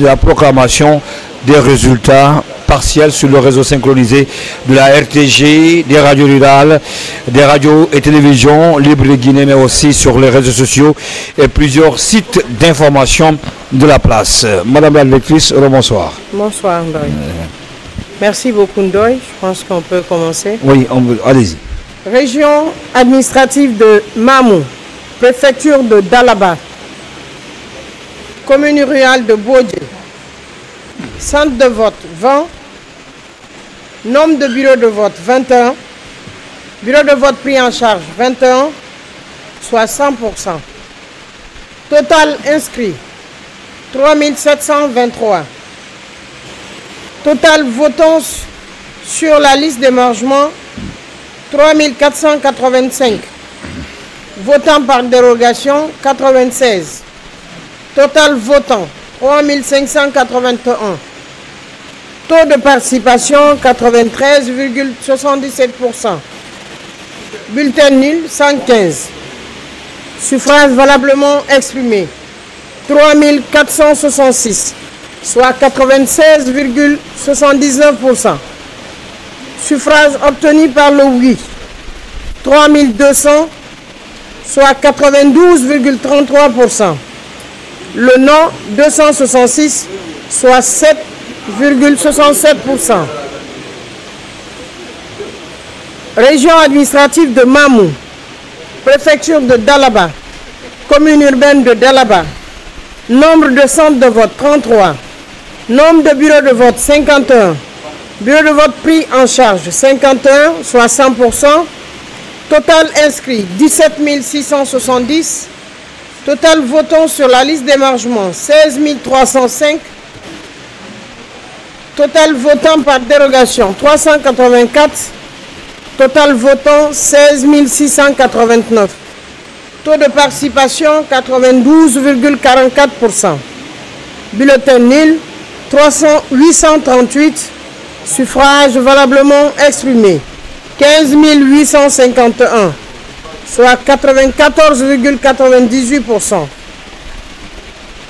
de la proclamation des résultats partiels sur le réseau synchronisé de la RTG, des radios rurales, des radios et télévisions libres de Guinée, mais aussi sur les réseaux sociaux et plusieurs sites d'information de la place. Madame la directrice, bonsoir. Bonsoir, Ndoye. Merci beaucoup, Ndoye. Je pense qu'on peut commencer. Oui, allez-y. Région administrative de Mamou, préfecture de Dalaba, commune rurale de Bodje, centre de vote 20, nombre de bureaux de vote 21, bureau de vote pris en charge 21, soit 100%. Total inscrit 3723. Total votant sur la liste d'émargement 3485. Votant par dérogation 96. Total votant 3581. Taux de participation 93,77%. Bulletin nul 115. Suffrage valablement exprimé 3466, soit 96,79%. Suffrage obtenu par le oui 3200, soit 92,33%. Le non 266, soit 7,67%. Région administrative de Mamou, préfecture de Dalaba, commune urbaine de Dalaba. Nombre de centres de vote 33. Nombre de bureaux de vote 51. Bureau de vote pris en charge 51, soit 100%. Total inscrit 17 670. Total votant sur la liste d'émargement 16 305. Total votant par dérogation 384. Total votant 16 689. Taux de participation 92,44%. Bulletin nul 838. Suffrage valablement exprimé 15 851, soit 94,98%.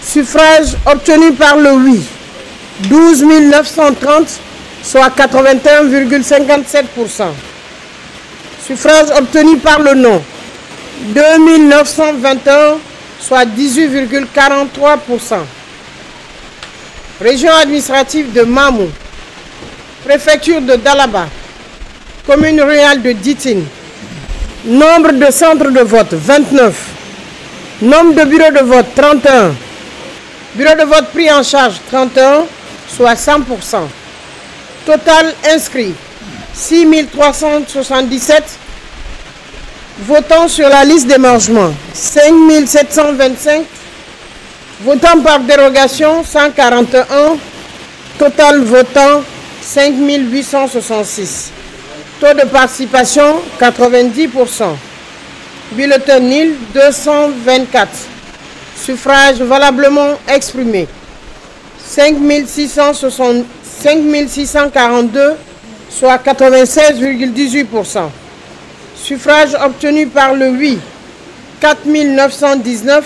Suffrage obtenu par le oui 12 930, soit 81,57%. Suffrage obtenu par le non 2921, soit 18,43%. Région administrative de Mamou, préfecture de Dalaba, commune rurale de Ditine. Nombre de centres de vote 29. Nombre de bureaux de vote 31. Bureau de vote pris en charge 31, soit 100%. Total inscrit 6 377. Votant sur la liste d'émargement 5 725. Votant par dérogation 141. Total votant 5 866. Taux de participation 90%. Bulletin nul 224. Suffrage valablement exprimé 5 642, soit 96,18%. Suffrage obtenu par le oui 4 919,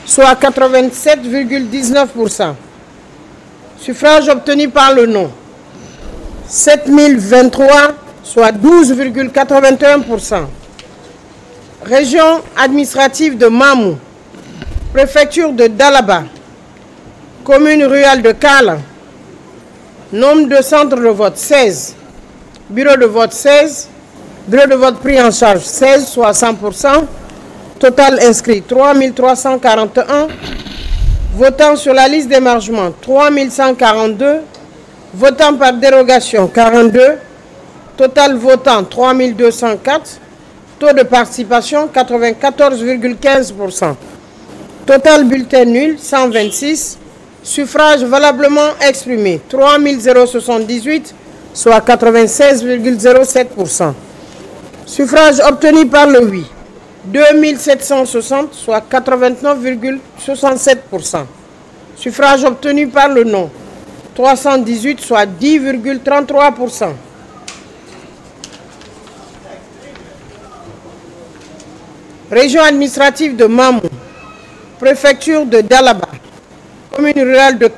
soit 87,19%. Suffrage obtenu par le non 7023, soit 12,81%. Région administrative de Mamou, préfecture de Dalaba, commune rurale de Kala. Nombre de centres de vote 16. Bureau de vote 16. Bureau de vote pris en charge 16, soit 100%. Total inscrit 3341. Votant sur la liste d'émargement 3142. Votant par dérogation 42. Total votant 3204. Taux de participation 94,15%. Total bulletin nul 126. Suffrage valablement exprimé 3078, soit 96,07%. Suffrage obtenu par le oui 2760, soit 89,67%. Suffrage obtenu par le non 318, soit 10,33%. Région administrative de Mamou, préfecture de Dalaba, commune rurale de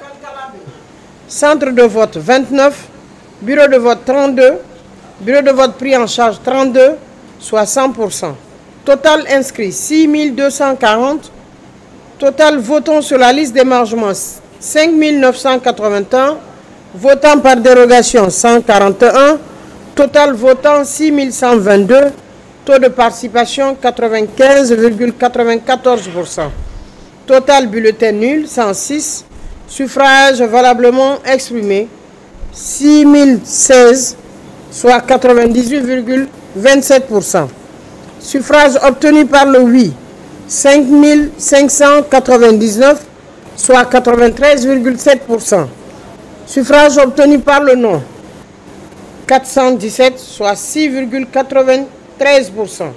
Centre de vote 29, bureau de vote 32, bureau de vote pris en charge 32, soit 100%. Total inscrit 6240. Total votant sur la liste d'émargement 5981. Votant par dérogation 141. Total votant 6122. Taux de participation 95,94%. Total bulletin nul 106. Suffrage valablement exprimé 6016, soit 98,27%. Suffrage obtenu par le oui 5599, soit 93,7%. Suffrage obtenu par le non 417, soit 6,93%.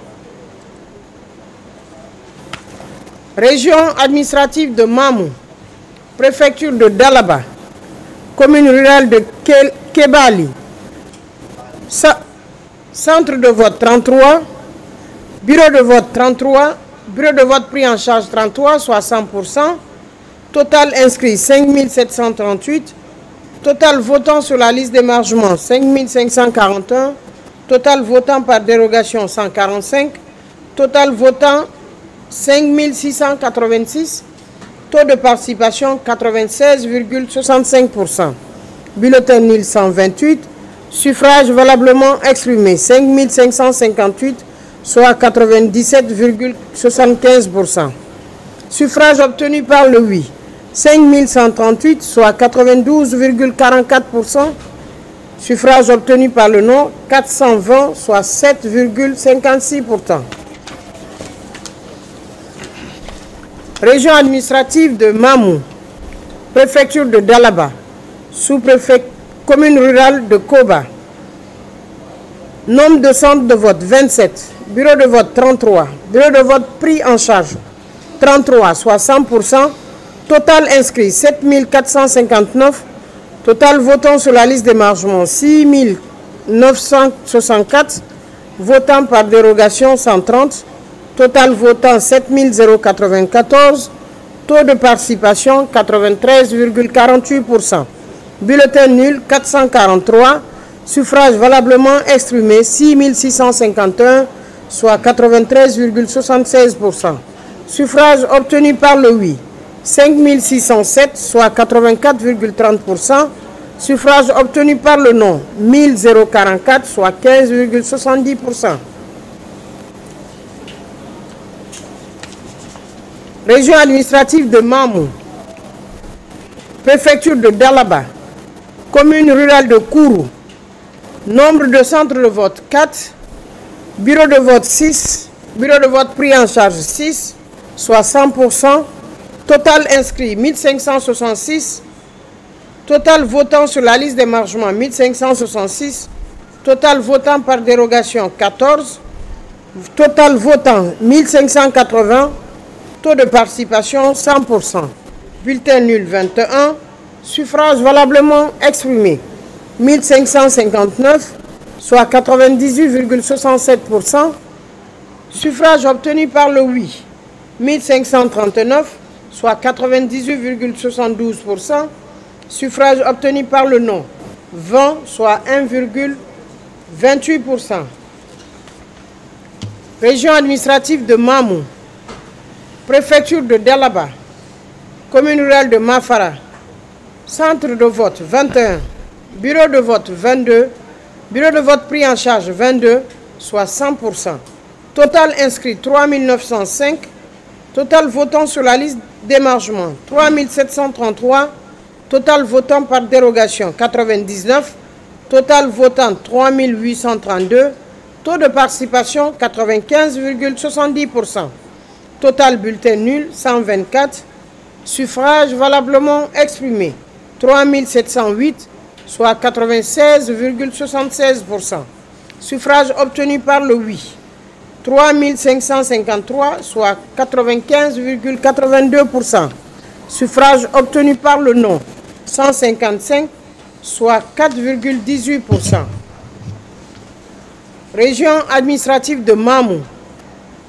Région administrative de Mamou, préfecture de Dalaba, commune rurale de Kébali, centre de vote 33, bureau de vote 33, bureau de vote pris en charge 33, soit 100%, total inscrit 5738, total votant sur la liste d'émargement 5541, total votant par dérogation 145, total votant 5686, taux de participation 96,65%. Bulletin nul 128. Suffrage valablement exprimé 5558, soit 97,75%. Suffrage obtenu par le oui 5138, soit 92,44%. Suffrage obtenu par le non 420, soit 7,56%. Région administrative de Mamou, préfecture de Dalaba, sous-préfet, commune rurale de Koba. Nombre de centres de vote 27, bureau de vote 33, bureau de vote pris en charge 33, soit 100%, total inscrit 7459, total votant sur la liste d'émargement 6964, votant par dérogation 130, total votant 7094, taux de participation 93,48%. Bulletin nul 443, suffrage valablement exprimé 6651, soit 93,76%. Suffrage obtenu par le oui 5607, soit 84,30%. Suffrage obtenu par le non 1044, soit 15,70%. Région administrative de Mamou, préfecture de Dalaba, commune rurale de Kourou. Nombre de centres de vote 4, bureau de vote 6, bureau de vote pris en charge 6, soit 100%, total inscrit 1566, total votant sur la liste d'émargement 1566, total votant par dérogation 14, total votant 1580, taux de participation 100%. Bulletin nul 21, suffrage valablement exprimé 1559, soit 98,67%. Suffrage obtenu par le oui 1539, soit 98,72%. Suffrage obtenu par le non 20, soit 1,28%. Région administrative de Mamou, préfecture de Dalaba, commune rurale de Mafara, centre de vote 21, bureau de vote 22, bureau de vote pris en charge 22, soit 100%. Total inscrit 3905, total votant sur la liste d'émargement 3733, total votant par dérogation 99, total votant 3832, taux de participation 95,70%. Total bulletin nul 124, suffrage valablement exprimé 3708, soit 96,76%. Suffrage obtenu par le oui 3553, soit 95,82%. Suffrage obtenu par le non 155, soit 4,18%. Région administrative de Mamou,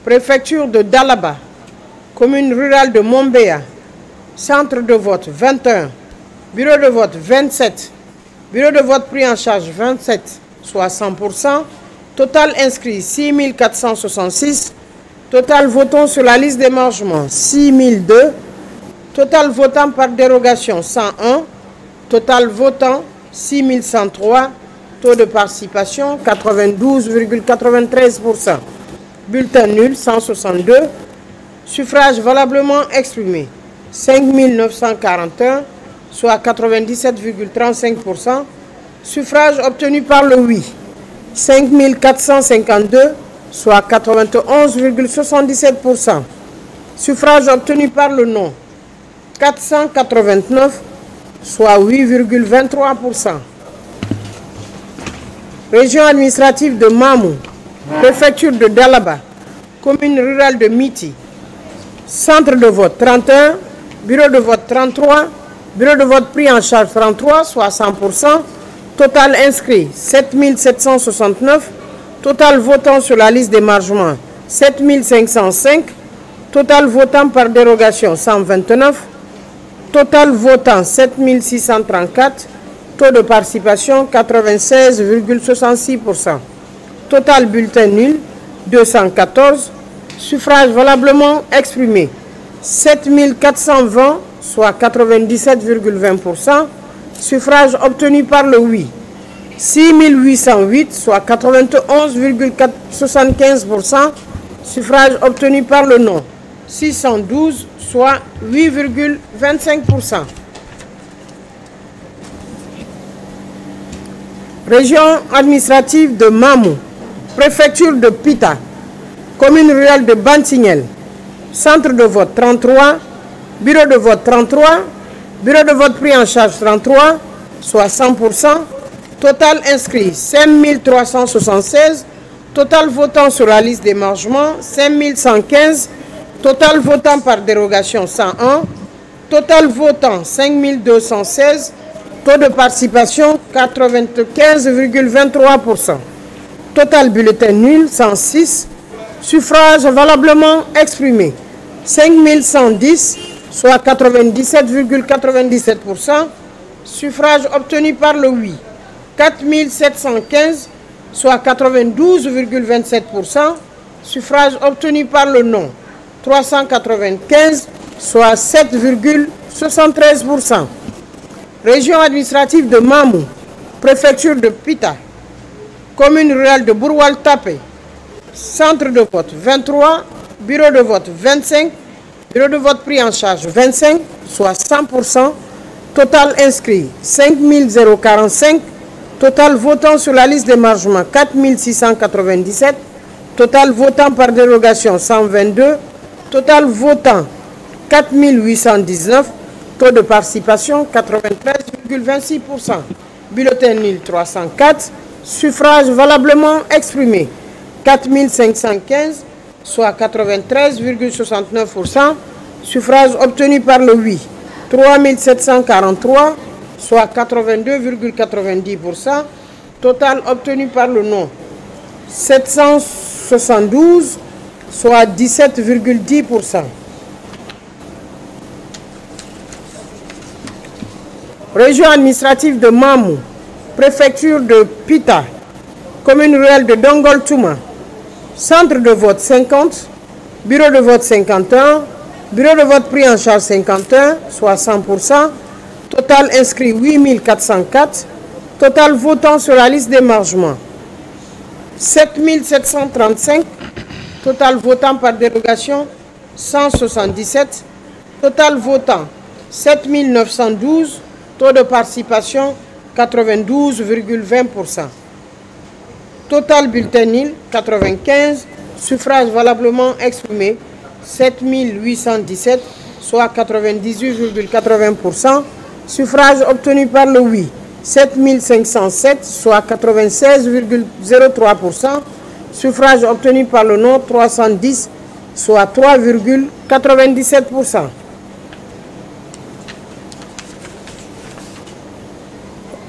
préfecture de Dalaba, commune rurale de Mombéa, centre de vote 21, Bureau de vote 27. Bureau de vote pris en charge 27, soit 100%. Total inscrit 6 466. Total votant sur la liste d'émargement 6 002. Total votant par dérogation 101. Total votant 6 103. Taux de participation 92,93%. Bulletin nul 162. Suffrage valablement exprimé 5 941, soit 97,35%. Suffrage obtenu par le oui 5 452, soit 91,77%. Suffrage obtenu par le non 489, soit 8,23%. Région administrative de Mamou, préfecture de Dalaba, commune rurale de Miti. Centre de vote 31, bureau de vote 33, bureau de vote pris en charge 33, soit 100%. Total inscrit 7 769. Total votant sur la liste d'émargement 7 505. Total votant par dérogation 129. Total votant 7 634. Taux de participation 96,66%. Total bulletin nul 214. Suffrage valablement exprimé 7 420, soit 97,20%. Suffrage obtenu par le oui 6 808, soit 91,75%. Suffrage obtenu par le non 612, soit 8,25%. Région administrative de Mamou, préfecture de Pita, commune rurale de Bantignel. Centre de vote 33, bureau de vote 33, bureau de vote pris en charge 33, soit 100%. Total inscrit 5 376. Total votant sur la liste d'émargement 5 115. Total votant par dérogation 101. Total votant 5 216. Taux de participation 95,23%. Total bulletin nul 106. Suffrage valablement exprimé 5 110, soit 97,97%. Suffrage obtenu par le oui 4 715, soit 92,27%. Suffrage obtenu par le non 395, soit 7,73%. Région administrative de Mamou, préfecture de Pita, commune rurale de Bourwal-Tapé. Centre de vote 23, bureau de vote 25, bureau de vote pris en charge 25, soit 100%. Total inscrit 5 045. Total votant sur la liste d'émargement 4 697. Total votant par dérogation 122. Total votant 4 819. Taux de participation 93,26%. Bulletin nul 304. Suffrage valablement exprimé 4 515, soit 93,69%. Suffrage obtenu par le oui 3 743, soit 82,90%. Total obtenu par le non 772, soit 17,10%. Région administrative de Mamou, préfecture de Pita, commune rurale de Dongol-Touma. Centre de vote 50, bureau de vote 51, bureau de vote pris en charge 51, soit 100%. Total inscrit 8 404. Total votant sur la liste d'émargement 7 735. Total votant par dérogation 177. Total votant 7 912. Taux de participation 92,20%. Total bulletin nul 95. Suffrage valablement exprimé 7 817, soit 98,80%. Suffrage obtenu par le oui 7 507, soit 96,03%. Suffrage obtenu par le non 310, soit 3,97%.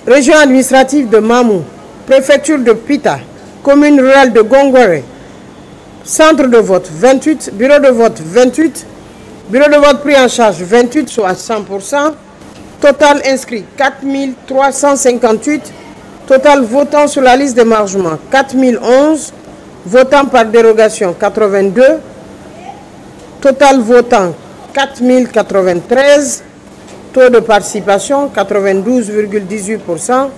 Région administrative de Mamou, préfecture de Pita, commune rurale de Gongoré. Centre de vote 28, bureau de vote 28, bureau de vote pris en charge 28, soit 100%. Total inscrit 4358. Total votant sur la liste d'émargement 4011. Votant par dérogation 82. Total votant 4093. Taux de participation 92,18%.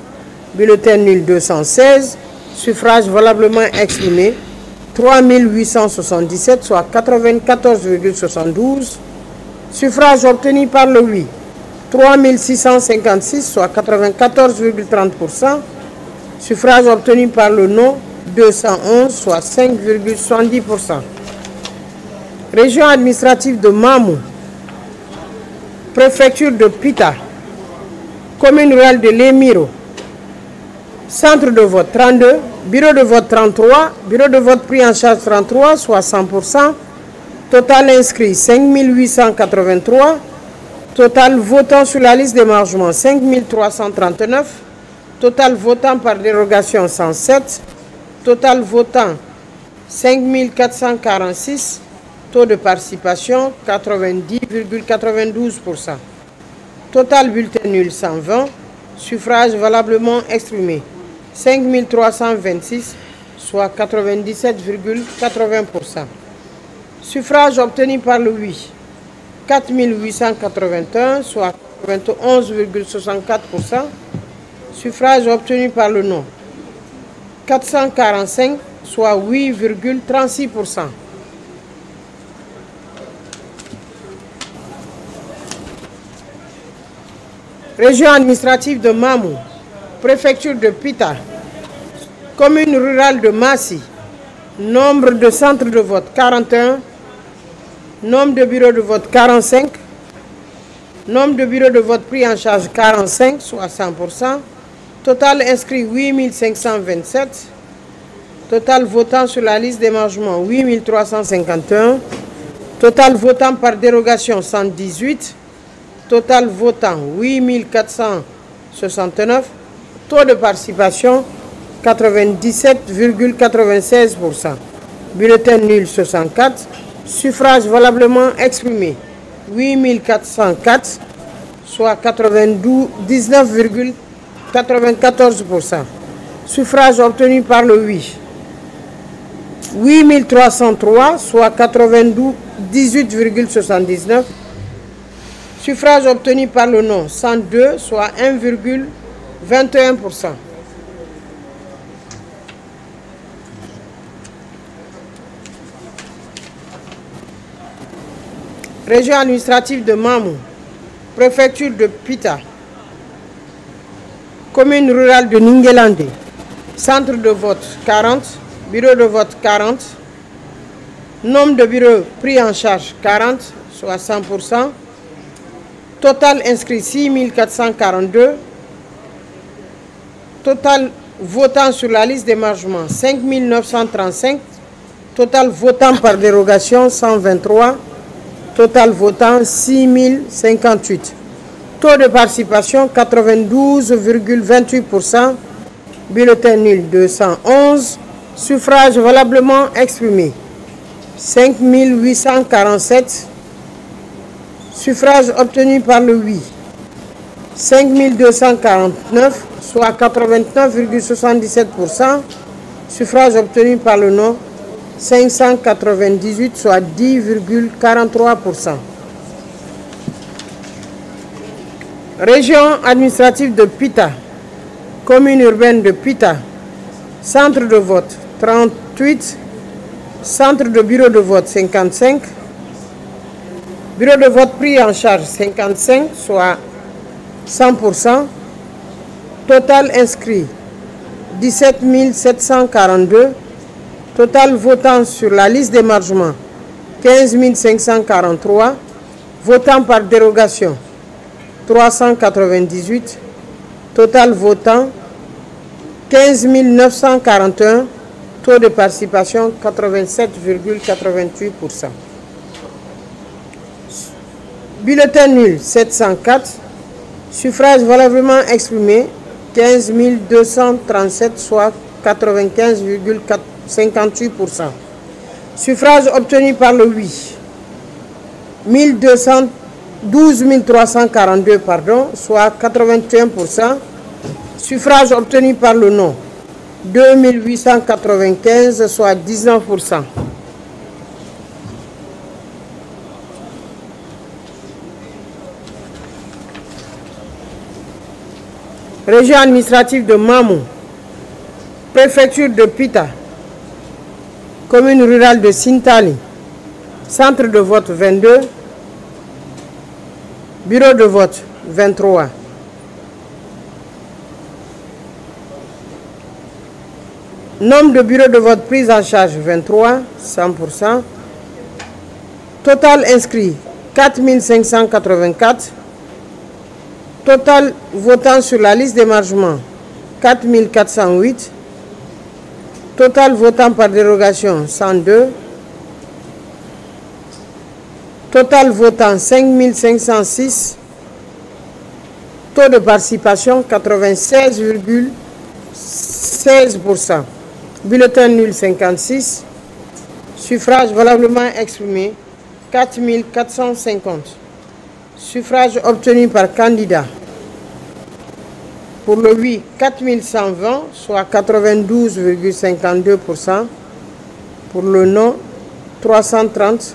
Bulletin nul 216. Suffrage valablement exprimé 3877, soit 94,72. Suffrage obtenu par le oui 3656, soit 94,30%. Suffrage obtenu par le non 211, soit 5,70%. Région administrative de Mamou, préfecture de Pita, commune rurale de Lémiro, centre de vote 32, bureau de vote 33, bureau de vote pris en charge 33, soit 100%, total inscrit 5883, total votant sur la liste d'émargement 5339, total votant par dérogation 107, total votant 5446, taux de participation 90,92%. Total bulletin nul 120, suffrage valablement exprimé 5326, soit 97,80%. Suffrage obtenu par le oui 4881, soit 91,64%. Suffrage obtenu par le non 445, soit 8,36%. Région administrative de Mamou, préfecture de Pita, commune rurale de Massi, nombre de centres de vote 41, nombre de bureaux de vote 45, nombre de bureaux de vote pris en charge 45, soit 100%, total inscrit 8527, total votant sur la liste d'émargement 8351, total votant par dérogation 118, total votant 8469, taux de participation 97,96%. Bulletin nul 64, suffrage valablement exprimé 8404, soit 19,94%. Suffrage obtenu par le oui 8303, soit 98,79%. Suffrage obtenu par le non 102, soit 1,21%. Région administrative de Mamou, préfecture de Pita, commune rurale de Ningelande, centre de vote 40, bureau de vote 40, nombre de bureaux pris en charge 40, soit 100%, total inscrit 6442, total votant sur la liste d'émargement 5935, total votant par dérogation 123, total votant 6058. Taux de participation 92,28%. Bulletin nul 211. Suffrage valablement exprimé 5847. Suffrage obtenu par le oui 5249, soit 89,77%. Suffrage obtenu par le non 598, soit 10,43%. Région administrative de Pita, commune urbaine de Pita, centre de vote 38, centre de bureau de vote 55, bureau de vote pris en charge 55, soit 100%, total inscrit 17 742, total votant sur la liste d'émargement 15 543, votant par dérogation 398, total votant 15 941, taux de participation 87,88%. Bulletin nul 704, suffrage valablement exprimé 15 237, soit 95,58%. Suffrage obtenu par le oui 1209, 12 342, pardon, soit 81%. Suffrage obtenu par le non, 2 895, soit 19%. Région administrative de Mamou, préfecture de Pita, commune rurale de Sintali, centre de vote 22, bureau de vote 23. Nombre de bureaux de vote pris en charge 23, 100%. Total inscrit 4 584. Total votant sur la liste d'émargement 4 408. Total votant par dérogation 102. Total votant 5 506. Taux de participation 96,16%. Bulletin nul 56. Suffrage valablement exprimé 4 450. Suffrage obtenu par candidat. Pour le oui, 4120, soit 92,52%. Pour le non, 330,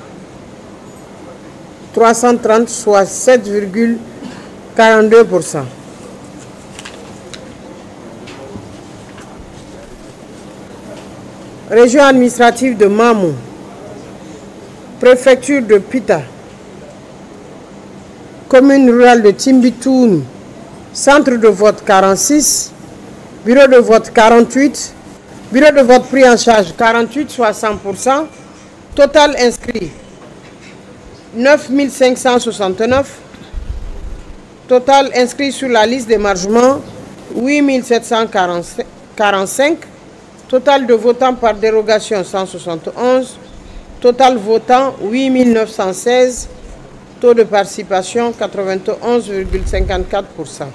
soit 7,42%. Région administrative de Mamou, préfecture de Pita, commune rurale de Timbitouni, centre de vote 46, bureau de vote 48, bureau de vote pris en charge 48, soit 100%, total inscrit 9 569, total inscrit sur la liste d'émargement 8 745, total de votants par dérogation 171, total votant 8 916, taux de participation 91,54%.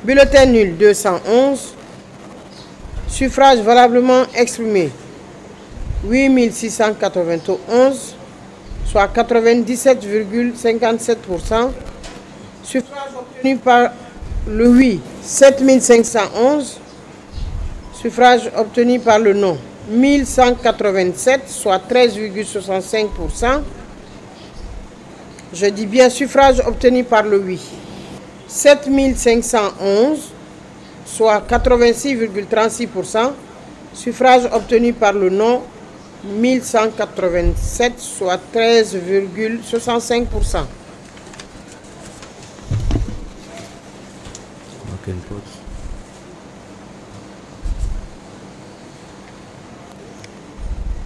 Bulletin nul 211, suffrage valablement exprimé 8 691, soit 97,57%. Suffrage obtenu par le oui 7 511. Suffrage obtenu par le non 1187, soit 13,65%. Je dis bien suffrage obtenu par le oui 7511, soit 86,36%. Suffrage obtenu par le non 1187, soit 13,65%.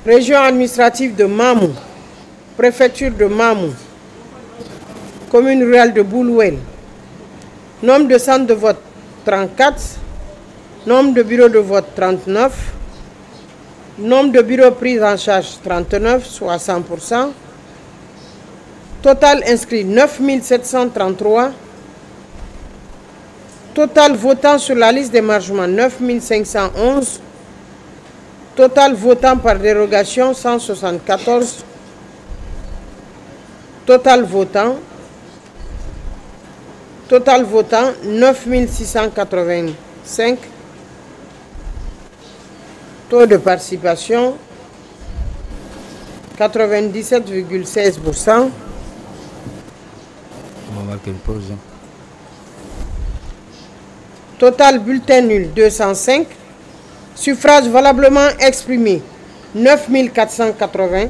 Région administrative de Mamou, préfecture de Mamou, commune rurale de Boulouel. Nombre de centres de vote 34, nombre de bureaux de vote 39, nombre de bureaux pris en charge 39, soit 100%. Total inscrit 9 733. Total votant sur la liste d'émargement 9 511. Total votant par dérogation 174. Total votant 9 685. Taux de participation 97,16%. On va marquer une pause. Total bulletin nul 205. Suffrage valablement exprimé 9 480,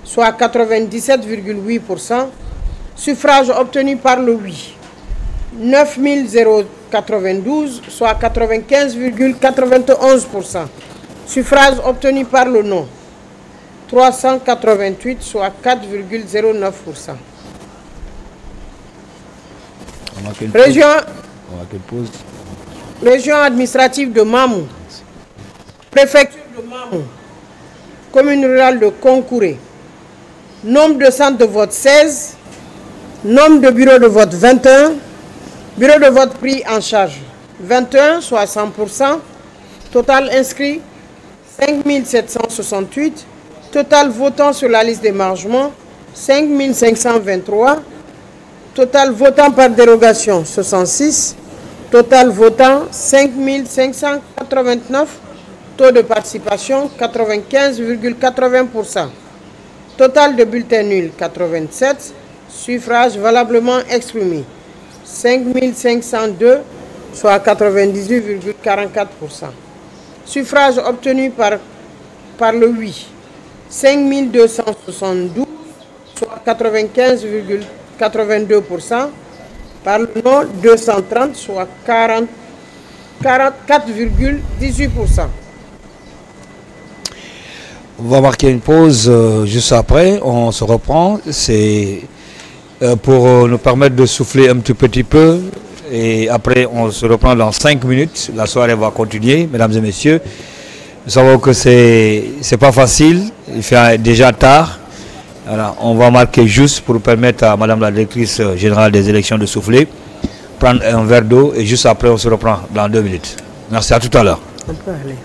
soit 97,8%. Suffrage obtenu par le oui 9 092, soit 95,91%. Suffrage obtenu par le non 388, soit 4,09%. Région administrative de Mamou, préfecture de Mamou, commune rurale de Konkouré. Nombre de centres de vote 16, nombre de bureaux de vote 21, bureau de vote pris en charge 21, soit 100%, total inscrit 5 768, total votant sur la liste d'émargement 5 523, Total votant par dérogation 66. Total votant 5589. Taux de participation 95,80%. Total de bulletins nuls 87. Suffrages valablement exprimés 5502, soit 98,44%. Suffrages obtenus par le oui 5272, soit 95,82%. Par le non 230, soit 44,18%. On va marquer une pause juste après, on se reprend. C'est pour nous permettre de souffler un tout petit peu. Et après, on se reprend dans 5 minutes. La soirée va continuer, mesdames et messieurs. Nous savons que c'est pas facile. Il fait déjà tard. Alors, on va marquer juste pour permettre à madame la directrice générale des élections de souffler, prendre un verre d'eau et juste après, on se reprend dans 2 minutes. Merci, à tout à l'heure. On peut aller.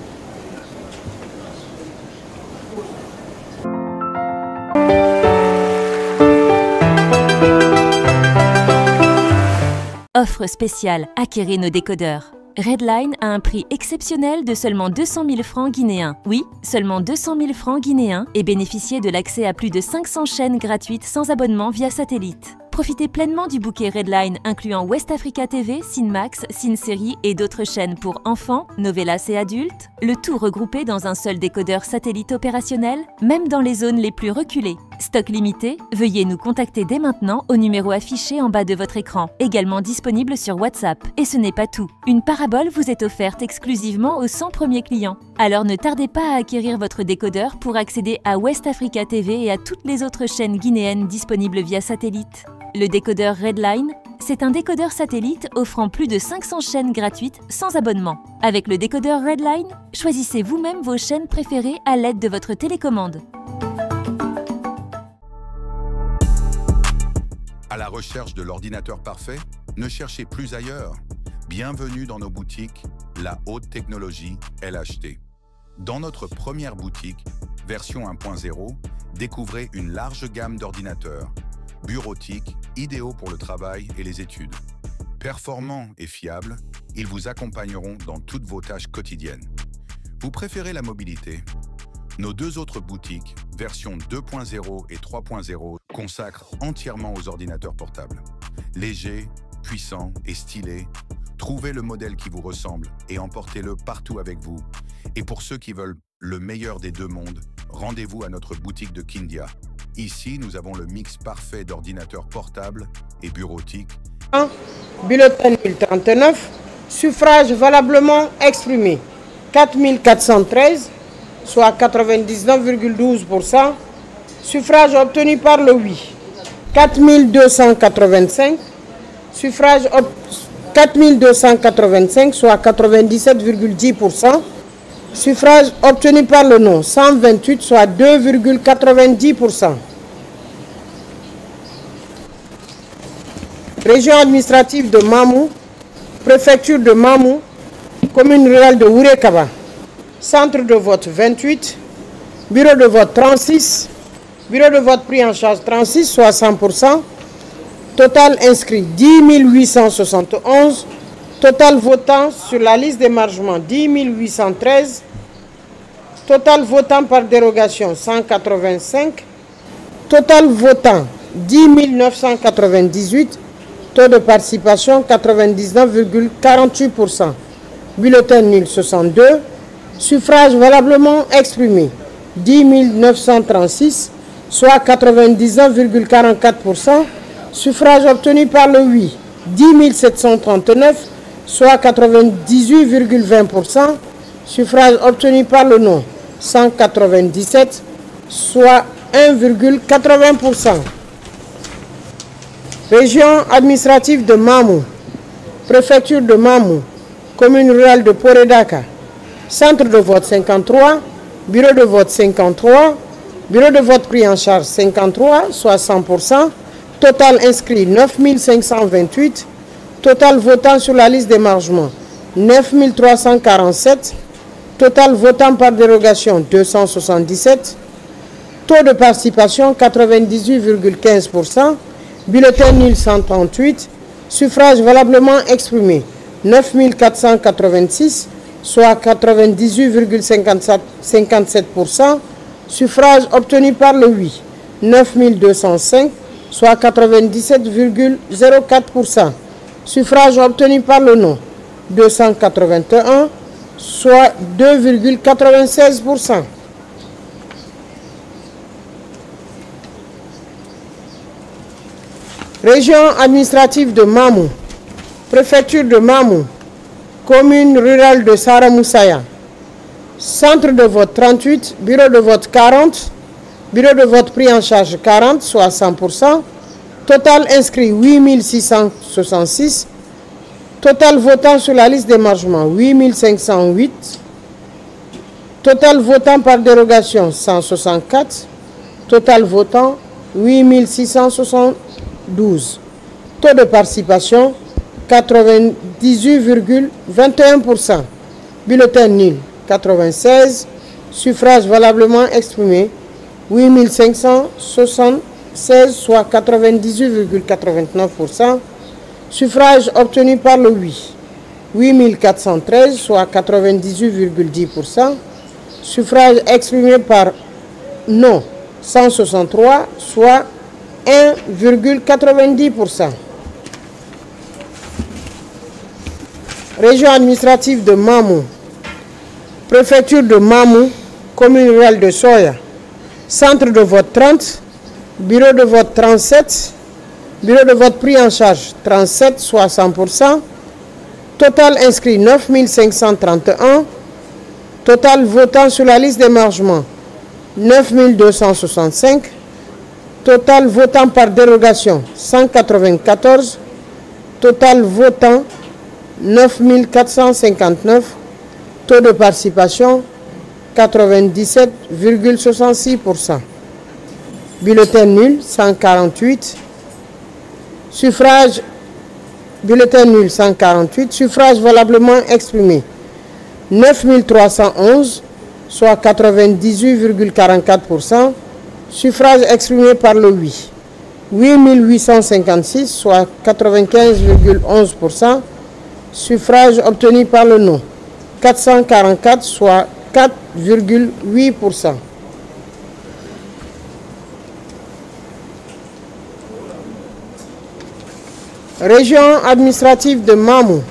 Offre spéciale, acquérez nos décodeurs. Redline a un prix exceptionnel de seulement 200 000 francs guinéens. Oui, seulement 200 000 francs guinéens et bénéficiez de l'accès à plus de 500 chaînes gratuites sans abonnement via satellite. Profitez pleinement du bouquet Redline incluant West Africa TV, Cinemax, Cinesérie et d'autres chaînes pour enfants, novellas et adultes, le tout regroupé dans un seul décodeur satellite opérationnel, même dans les zones les plus reculées. Stock limité, veuillez nous contacter dès maintenant au numéro affiché en bas de votre écran, également disponible sur WhatsApp. Et ce n'est pas tout, une parabole vous est offerte exclusivement aux 100 premiers clients. Alors ne tardez pas à acquérir votre décodeur pour accéder à West Africa TV et à toutes les autres chaînes guinéennes disponibles via satellite. Le décodeur Redline, c'est un décodeur satellite offrant plus de 500 chaînes gratuites sans abonnement. Avec le décodeur Redline, choisissez vous-même vos chaînes préférées à l'aide de votre télécommande. À la recherche de l'ordinateur parfait? Ne cherchez plus ailleurs. Bienvenue dans nos boutiques, la haute technologie LHT. Dans notre première boutique, version 1.0, découvrez une large gamme d'ordinateurs, bureautiques, idéaux pour le travail et les études. Performants et fiables, ils vous accompagneront dans toutes vos tâches quotidiennes. Vous préférez la mobilité? Nos deux autres boutiques, version 2.0 et 3.0, consacrent entièrement aux ordinateurs portables. Légers, puissants et stylés, trouvez le modèle qui vous ressemble et emportez-le partout avec vous. Et pour ceux qui veulent le meilleur des deux mondes, rendez-vous à notre boutique de Kindia. Ici, nous avons le mix parfait d'ordinateurs portables et bureautiques. Bulletin nul 39, suffrage valablement exprimé 4413, soit 99,12%. Suffrage obtenu par le oui 4285. Suffrage 4285, soit 97,10%. Suffrage obtenu par le non 128, soit 2,90%. Région administrative de Mamou, préfecture de Mamou, commune rurale de Ourekaba. Centre de vote 28, bureau de vote 36, bureau de vote pris en charge 36, soit 100%. Total inscrit 10 871. Total votant sur la liste d'émargement 10 813. Total votant par dérogation 185. Total votant 10 998. Taux de participation 99,48%. Bulletin nul 62. Suffrage valablement exprimé 10 936, soit 99,44%. Suffrage obtenu par le oui 10 739, soit 98,20%. Suffrage obtenu par le non 197, soit 1,80%. Région administrative de Mamou, préfecture de Mamou, commune rurale de Poredaka. Centre de vote 53, bureau de vote 53, bureau de vote pris en charge 53, soit 100%. Total inscrit 9 528. Total votant sur la liste d'émargement 9 347. Total votant par dérogation 277. Taux de participation 98,15%. Bulletin nul 138. Suffrages valablement exprimés 9 486, soit 98,57%. Suffrages obtenus par le oui 9 205, soit 97,04%. Suffrages obtenus par le non 281, soit 2,96%. Région administrative de Mamou, préfecture de Mamou, commune rurale de Saramoussaya. Centre de vote 38, bureau de vote 40, bureau de vote pris en charge 40, soit 100%. Total inscrit 8666. Total votant sur la liste d'émargement 8508. Total votant par dérogation 164. Total votant 8672. Taux de participation 98,21%. Bulletin nul 96. Suffrage valablement exprimé 8576, soit 98,89%. Suffrage obtenu par le oui 8413, soit 98,10%. Suffrage exprimé par non 163, soit 1,90%. Région administrative de Mamou, préfecture de Mamou, commune rurale de Soya. Centre de vote 30, bureau de vote 37, bureau de vote pris en charge 37, soit 100%. Total inscrit 9 531. Total votant sur la liste d'émargement 9 265. Total votant par dérogation 194. Total votant 9 459. Taux de participation 97,66%. Bulletin nul 148. Suffrage, bulletin nul 148. Suffrage valablement exprimé 9311, soit 98,44%. Suffrage exprimé par le oui 8856, soit 95,11%. Suffrage obtenu par le non 444, soit 4,8%. Région administrative de Mamou,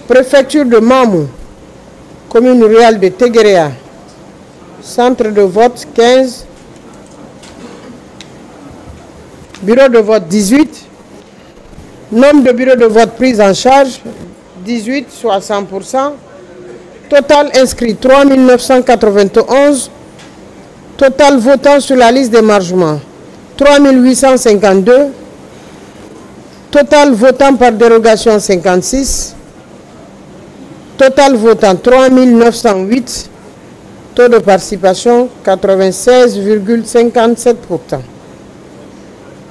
préfecture de Mamou, commune rurale de Teguéréa. Centre de vote 15, bureau de vote 18, nombre de bureaux de vote pris en charge 18, soit 100%. Total inscrit 3 991. Total votant sur la liste d'émargement 3 852. Total votant par dérogation 56. Total votant 3 908. Taux de participation 96,57%.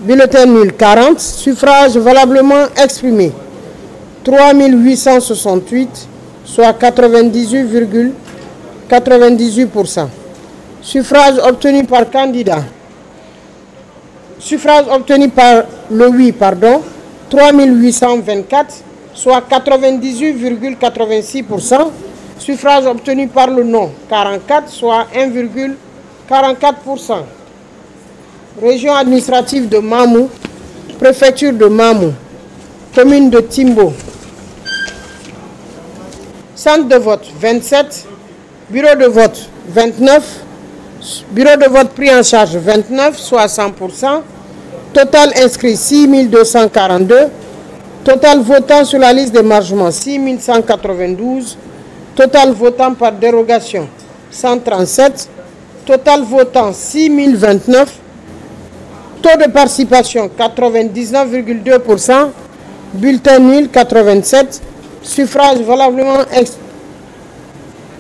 Bulletin nul 40. Suffrage valablement exprimé 3 868, soit 98,98%. Suffrage obtenu par candidat. Suffrage obtenu par le oui, 3 824, soit 98,86%. Suffrage obtenu par le non, 44, soit 1,44%. Région administrative de Mamou, préfecture de Mamou, commune de Timbo. Centre de vote 27, bureau de vote 29, bureau de vote pris en charge 29, soit 100%. Total inscrit 6242. Total votant sur la liste d'émargement 6192. Total votant par dérogation 137. Total votant 6029. Taux de participation 99,2%. Bulletin nul 87. Suffrage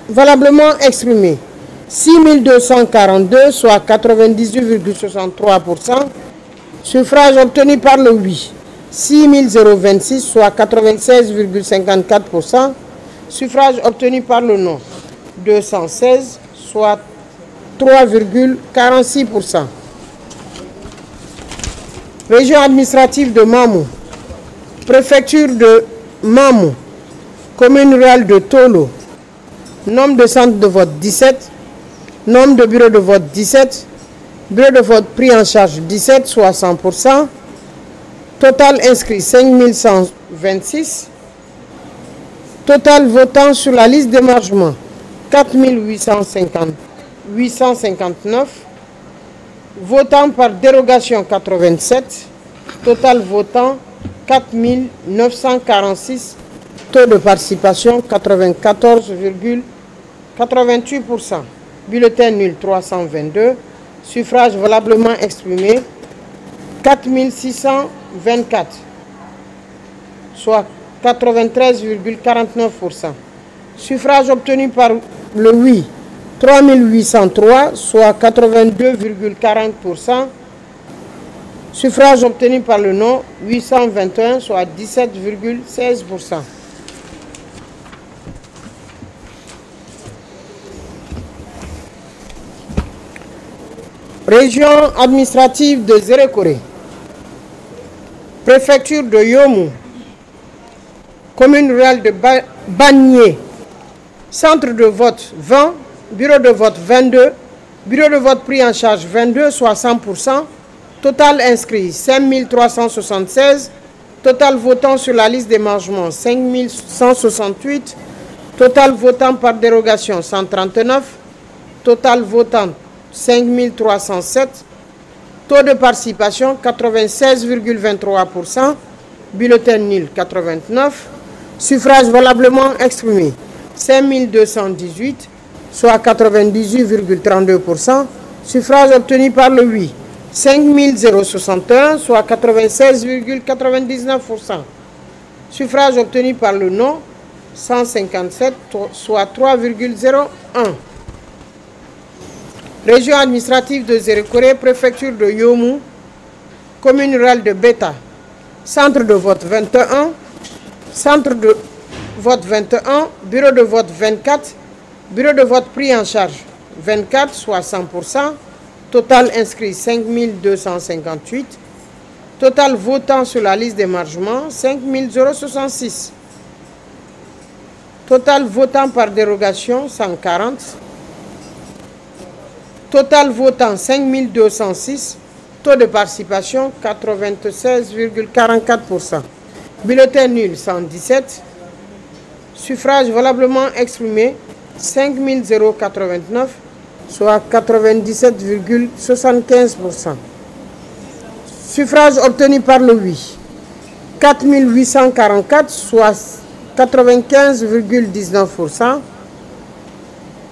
valablement exprimé 6242, soit 98,63%. Suffrage obtenu par le oui 6026, soit 96,54%. Suffrage obtenu par le non 216, soit 3,46%. Région administrative de Mamou, préfecture de Mamou, commune rurale de Tolo, nombre de centres de vote 17, nombre de bureaux de vote 17, bureau de vote pris en charge 17, soit 100%, total inscrit 5126, total votant sur la liste d'émargement 4859, votant par dérogation 87, total votant 4946, taux de participation 94,88%, bulletin nul 322, suffrage valablement exprimé 4624, soit 93,49%. Suffrage obtenu par le oui 3803, soit 82,40%. Suffrage obtenu par le non 821, soit 17,16%. Région administrative de Zérékoré, préfecture de Yomou, commune rurale de Bagné, centre de vote 20, bureau de vote 22, bureau de vote pris en charge 22, soit 100%, total inscrit 5376, total votant sur la liste d'émargement 5168, total votant par dérogation 139, total votant 5307, taux de participation 96,23%, bulletin nul 89, suffrage valablement exprimé 5218, soit 98,32%, suffrage obtenu par le oui 5061, soit 96,99%, suffrage obtenu par le non 157, soit 3,01%. Région administrative de Zérékoré, préfecture de Yomou, commune rurale de Beta, centre de vote 21, centre de vote 21, bureau de vote 24, bureau de vote pris en charge 24, soit 100%, total inscrit 5258, total votant sur la liste d'émargement 5066, total votant par dérogation 140, total votant 5206, taux de participation 96,44%, bulletin nul 117, suffrage valablement exprimé 5089, soit 97,75%. Suffrage obtenu par le oui 4844, soit 95,19%.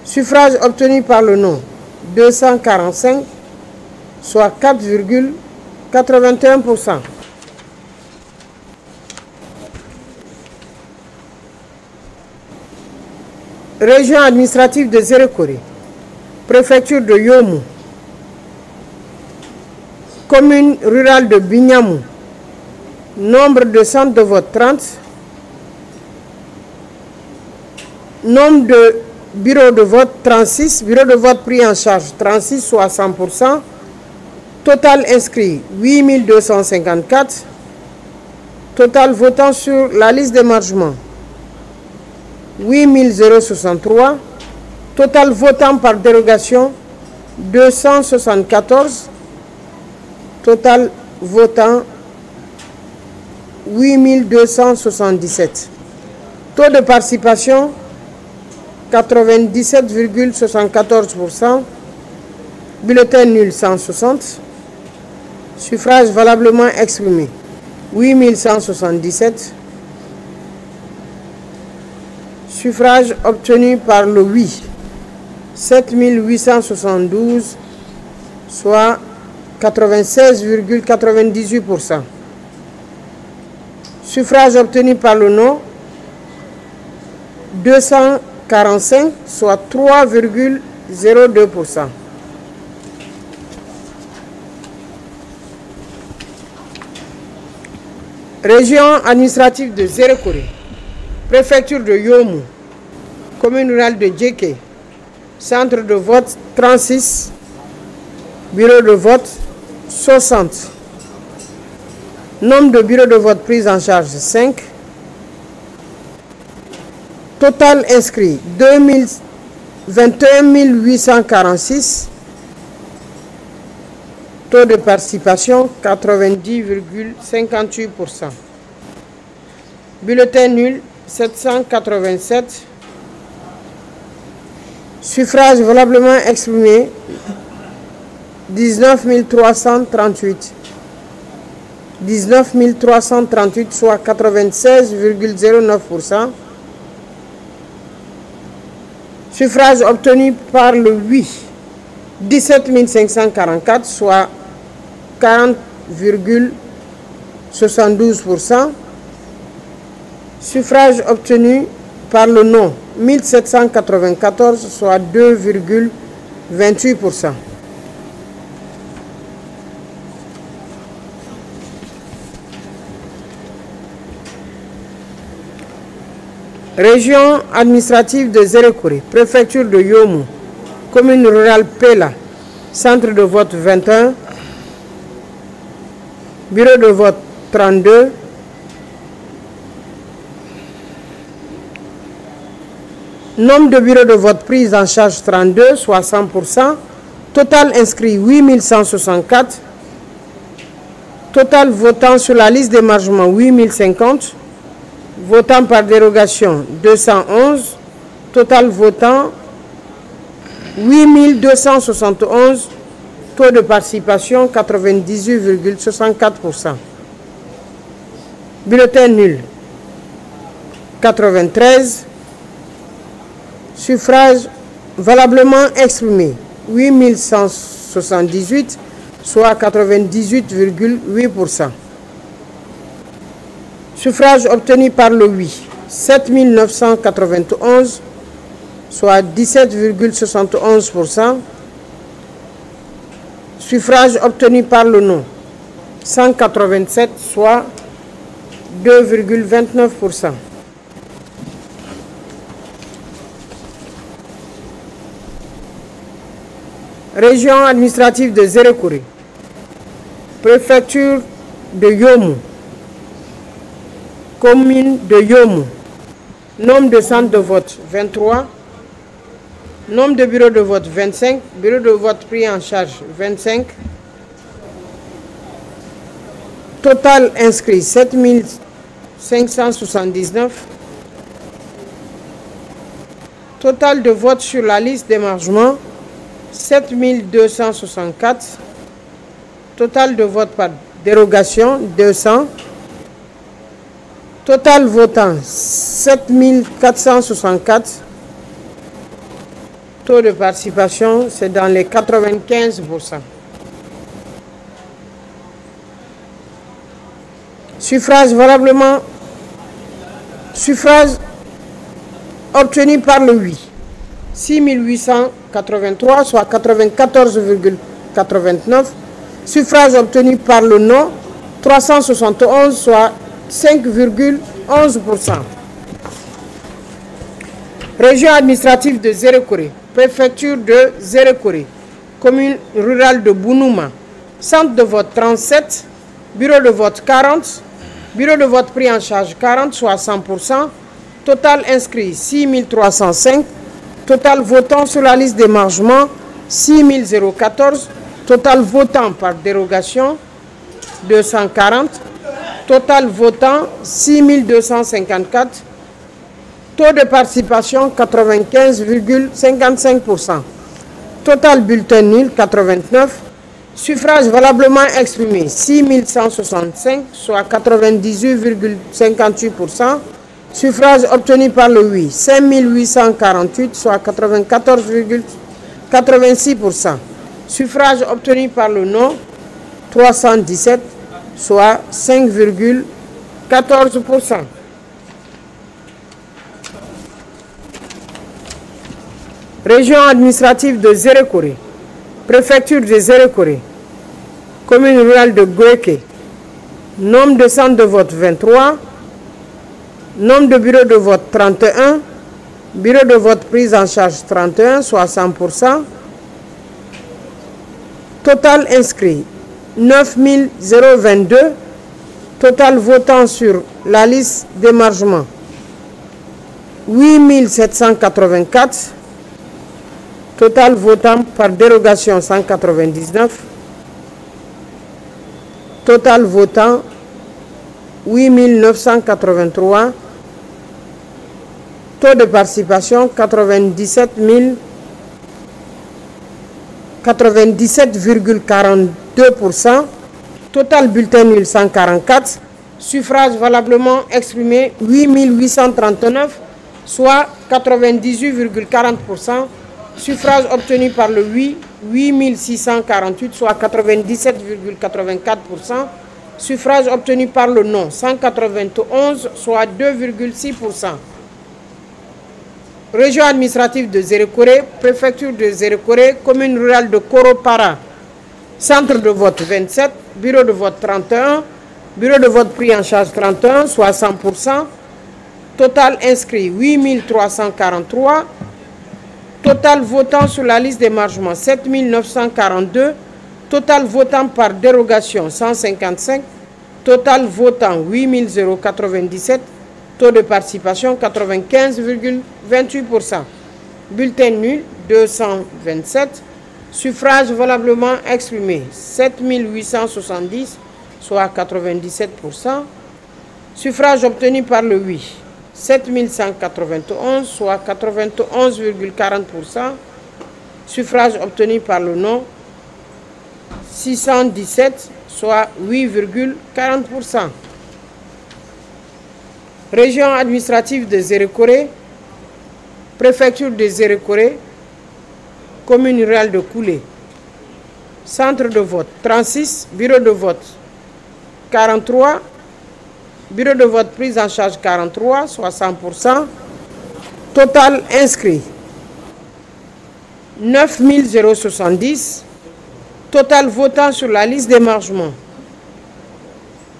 Suffrage obtenu par le non 245, soit 4,81%. Région administrative de Zérékoré, préfecture de Yomou, commune rurale de Bignamou, nombre de centres de vote 30, nombre de bureaux de vote 36, bureau de vote pris en charge 36, soit 100%, total inscrit 8254, total votant sur la liste d'émargement 8063, total votant par dérogation 274, total votant 8277, taux de participation 97,74%, bulletin nul 160, suffrage valablement exprimé 8177, suffrage obtenu par le oui 7872, soit 96,98%. Suffrage obtenu par le non 245, soit 3,02%. Région administrative de Zérékoré, préfecture de Yomou, commune rurale de Djeké, centre de vote 36, bureau de vote 60, Nombre de bureaux de vote pris en charge 5. Total inscrit 21 846. Taux de participation 90,58%. Bulletin nul 787. Suffrage valablement exprimé 19 338. 19 338, soit 96,09%. Suffrage obtenu par le oui 17 544, soit 40,72%. Suffrage obtenu par le non 1794, soit 2,28%. Région administrative de Zérékoré, préfecture de Yomou, commune rurale Pela, centre de vote 21, bureau de vote 32, nombre de bureaux de vote pris en charge 32, soit 100%, total inscrit 8164, total votant sur la liste d'émargement 8050, votant par dérogation 211, total votant 8271, taux de participation 98,64%. Bulletin nul 93, suffrage valablement exprimé 8178, soit 98,8%. Suffrage obtenu par le oui 7991, soit 17,71%. Suffrage obtenu par le non 187, soit 2,29%. Région administrative de Zérékoré, préfecture de Yomou, commune de Yomou, nombre de centres de vote 23, nombre de bureaux de vote 25, bureaux de vote pris en charge 25, total inscrit 7579, total de vote sur la liste d'émargement 7264, total de vote par dérogation 200, total votant 7464, taux de participation c'est dans les 95%. Suffrage valablement, suffrage obtenu par le oui 6883, soit 94,89. Suffrage obtenu par le non 371, soit 5,11%. Région administrative de Zérékoré, préfecture de Zérékoré, commune rurale de Bounouma, centre de vote 37, bureau de vote 40, bureau de vote pris en charge 40, soit 100%, total inscrit 6305, total votant sur la liste d'émargement 6014, total votant par dérogation 240, total votant 6254, taux de participation 95,55%, total bulletin nul 89, suffrage valablement exprimé 6165, soit 98,58%, suffrage obtenu par le oui 5848, soit 94,86%, suffrage obtenu par le non 317, soit 5,14%. Région administrative de Zérékoré, préfecture de Zérékoré, commune rurale de Goéké, nombre de centres de vote 23, nombre de bureaux de vote 31, bureau de vote pris en charge 31, soit 100%, total inscrit 9022, Total votant sur la liste d'émargement, 8 784. Total votant par dérogation, 199. Total votant, 8 983. Taux de participation, 97,42%. Total bulletin nul, 144. Suffrage valablement exprimé, 8 839, soit 98,40%. Suffrage obtenu par le oui, 8 648, soit 97,84%. Suffrage obtenu par le non, 191, soit 2,6%. Région administrative de Zérékoré, préfecture de Zérékoré, commune rurale de Koropara, centre de vote 27, bureau de vote 31, bureau de vote pris en charge 31, soit 100%. Total inscrit 8 343. Total votant sur la liste d'émargement 7 942. Total votant par dérogation 155. Total votant 8 097. Taux de participation 95,28%. Bulletin nul 227. Suffrage valablement exprimé 7 870, soit 97%. Suffrage obtenu par le oui 7 191, soit 91,40%. Suffrage obtenu par le non 617, soit 8,40%. Région administrative de Zérékoré, préfecture de Zérékoré, commune rurale de Koulé, centre de vote 36, bureau de vote 43, bureau de vote prise en charge 43, soit 100%. Total inscrit 9 070. Total votant sur la liste d'émargement.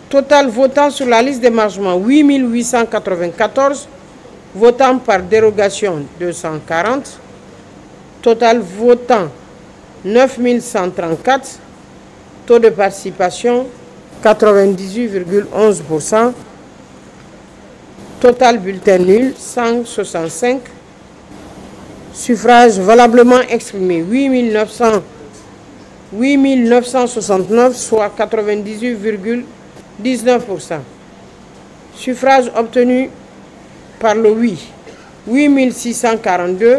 Total votant sur la liste d'émargement 8 894. Votant par dérogation 240. Total votant 9 134. Taux de participation 98,11%. Total bulletin nul 165. Suffrage valablement exprimé 8 969, soit 98,19%. Suffrage obtenu par le oui 8 642,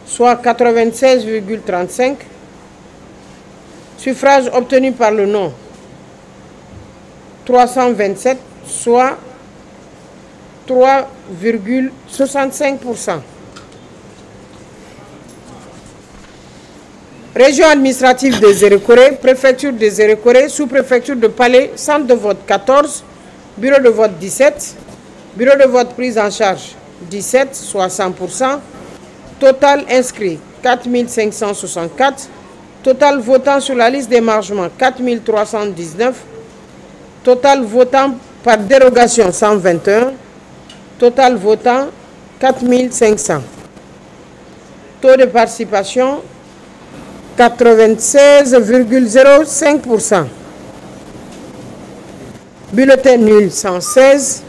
soit 96,35%. Suffrage obtenu par le non 327, soit 3,65%. Région administrative de Zérékoré, préfecture de Zérékoré, sous-préfecture de Palais, centre de vote 14, bureau de vote 17, bureau de vote prise en charge 17, soit 100%. Total inscrit 4 564. Total votant sur la liste d'émargement 4 319. Total votant par dérogation 121. Total votant 4 500. Taux de participation 96,05%. Bulletin nul 116.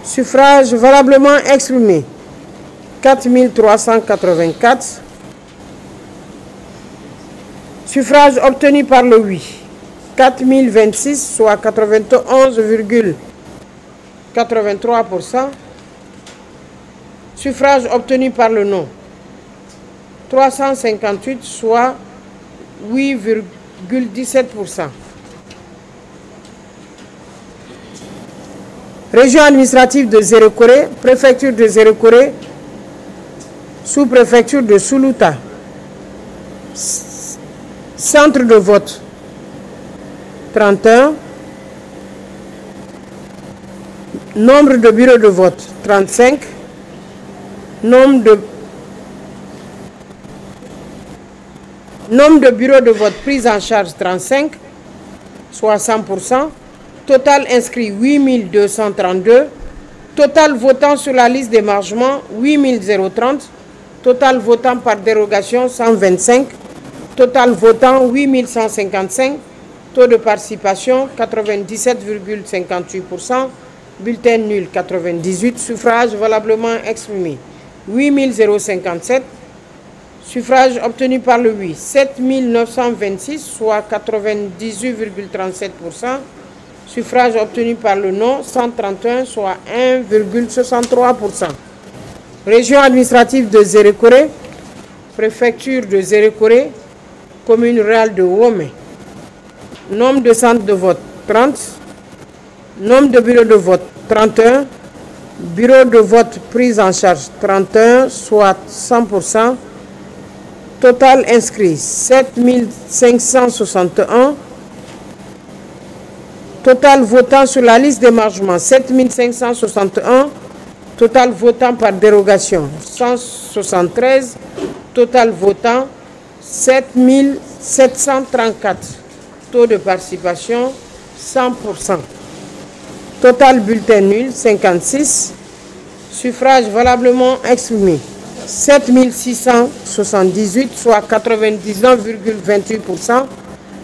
Suffrage valablement exprimé 4 384. Suffrage obtenu par le oui 4 026, soit 91,83%. Suffrage obtenu par le non 358, soit 8,17%. Région administrative de Zérékoré, préfecture de Zérékoré, sous-préfecture de Soulouta, centre de vote 31, nombre de bureaux de vote 35, nombre de bureaux de vote pris en charge 35, soit 100%. Total inscrit 8 232. Total votant sur la liste d'émargement 8 030. Total votant par dérogation 125. Total votant 8 155. Taux de participation 97,58%. Bulletin nul 98. Suffrage valablement exprimé 8057. Suffrage obtenu par le oui 7926, soit 98,37%. Suffrage obtenu par le non 131, soit 1,63%. Région administrative de Zérékoré, préfecture de Zérékoré, commune rurale de Womé. Nombre de centres de vote 30. Nombre de bureaux de vote 31. Bureau de vote prise en charge 31, soit 100%. Total inscrit 7561. Total votant sur la liste d'émargement 7561. Total votant par dérogation 173. Total votant 7734. Taux de participation 100%. Total bulletin nul 56. Suffrage valablement exprimé 7678, soit 99,28%.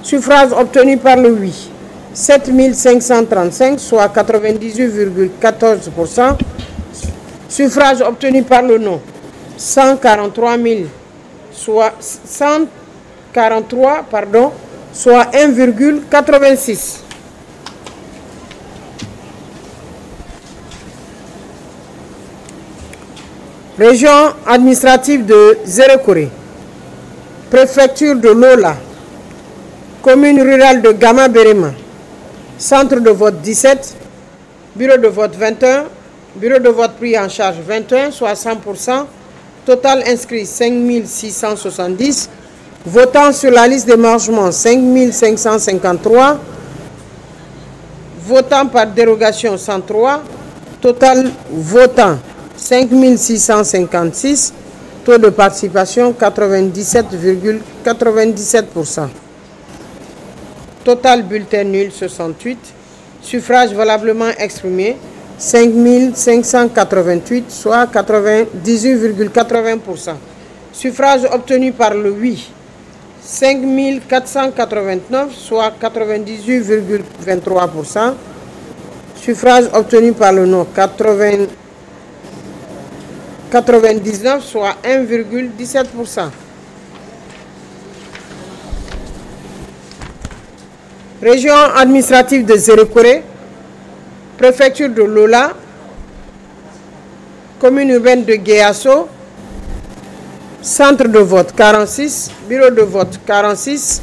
Suffrage obtenu par le oui 7535, soit 98,14%. Suffrage obtenu par le non 143 000, soit 143, pardon, soit 1,86. Région administrative de Zérékoré, préfecture de Lola, commune rurale de Gama-Berema, centre de vote 17, bureau de vote 21, bureau de vote pris en charge 21, soit 100%, total inscrit 5670, votant sur la liste d'émargement 5553, votant par dérogation 103, total votant 5656, taux de participation 97,97%. Total bulletin nul 68, suffrage valablement exprimé 5588, soit 98,80%. Suffrage obtenu par le oui 5489, soit 98,23%. Suffrage obtenu par le non 99, soit 1,17%. Région administrative de Zérékoré, préfecture de Lola, commune urbaine de Guéasso, centre de vote 46, bureau de vote 46,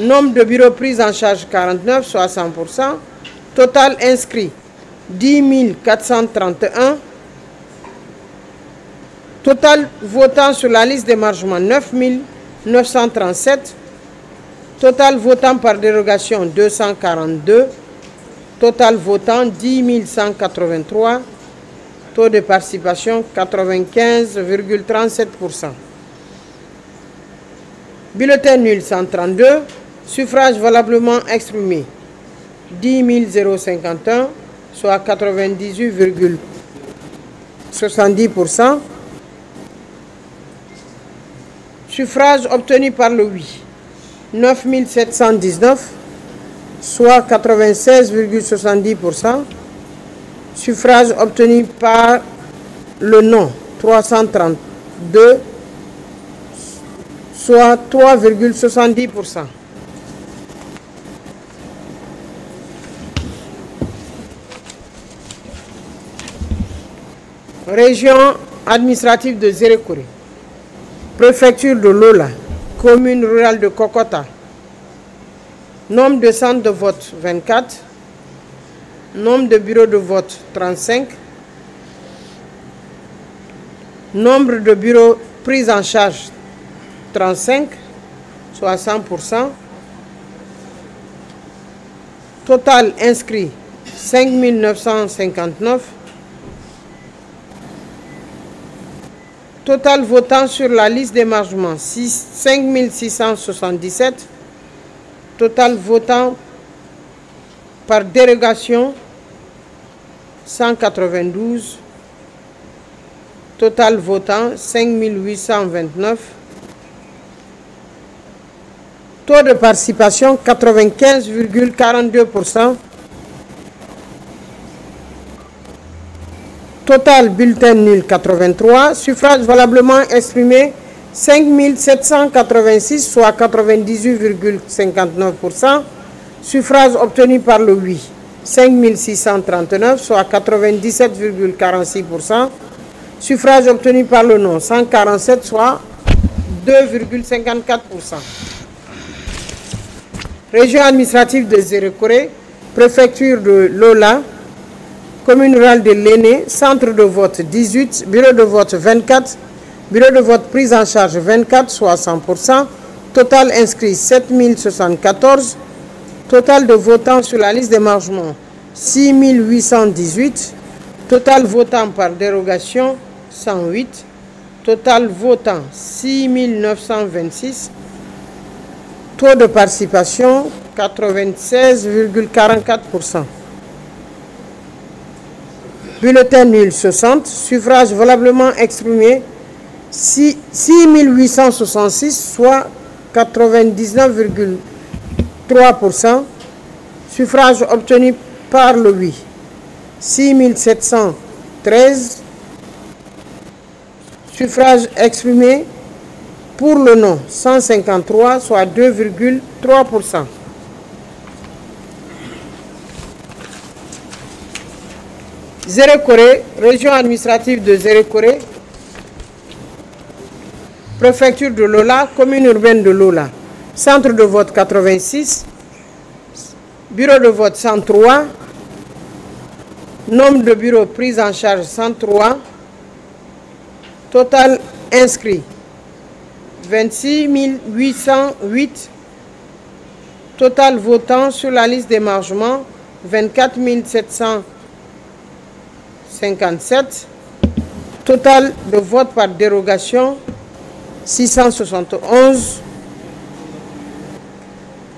nombre de bureaux pris en charge 49, soit 100%, total inscrit 10 431, total votant sur la liste d'émargement 9 937, total votant par dérogation 242, total votant 10 183, taux de participation 95,37%. Bulletin nul 132, suffrage valablement exprimé 10 051, soit 98,70%. Suffrage obtenu par le oui 9719, soit 96,70%. Suffrage obtenu par le non 332, soit 3,70%. Région administrative de Zérékoré, préfecture de Lola, commune rurale de Kokota, nombre de centres de vote 24, nombre de bureaux de vote 35, nombre de bureaux pris en charge 35, soit 100%, total inscrit 5 959, total votant sur la liste d'émargement 5 677, total votant par dérogation 192, total votant 5 829, Taux de participation 95,42%. Total bulletin nul 83. Suffrage valablement exprimé 5786, soit 98,59%. Suffrage obtenu par le oui 5639, soit 97,46%. Suffrage obtenu par le non 147, soit 2,54%. Région administrative de Zérekoré, préfecture de Lola, commune rurale de Léné, centre de vote 18, bureau de vote 24, bureau de vote prise en charge 24, soit 100%, total inscrit 7074, total de votants sur la liste d'émargement 6818, total votant par dérogation 108, total votant 6926, taux de participation 96,44%. Bulletin nul 60, suffrage valablement exprimé 6866, soit 99,3%. Suffrage obtenu par le oui 6713. Suffrage exprimé pour le non 153, soit 2,3%. Zérekoré, région administrative de Zérekoré, préfecture de Lola, commune urbaine de Lola, centre de vote 86, bureau de vote 103, nombre de bureaux pris en charge 103, total inscrit 26 808, total votant sur la liste d'émargement 24 757, total de vote par dérogation 671,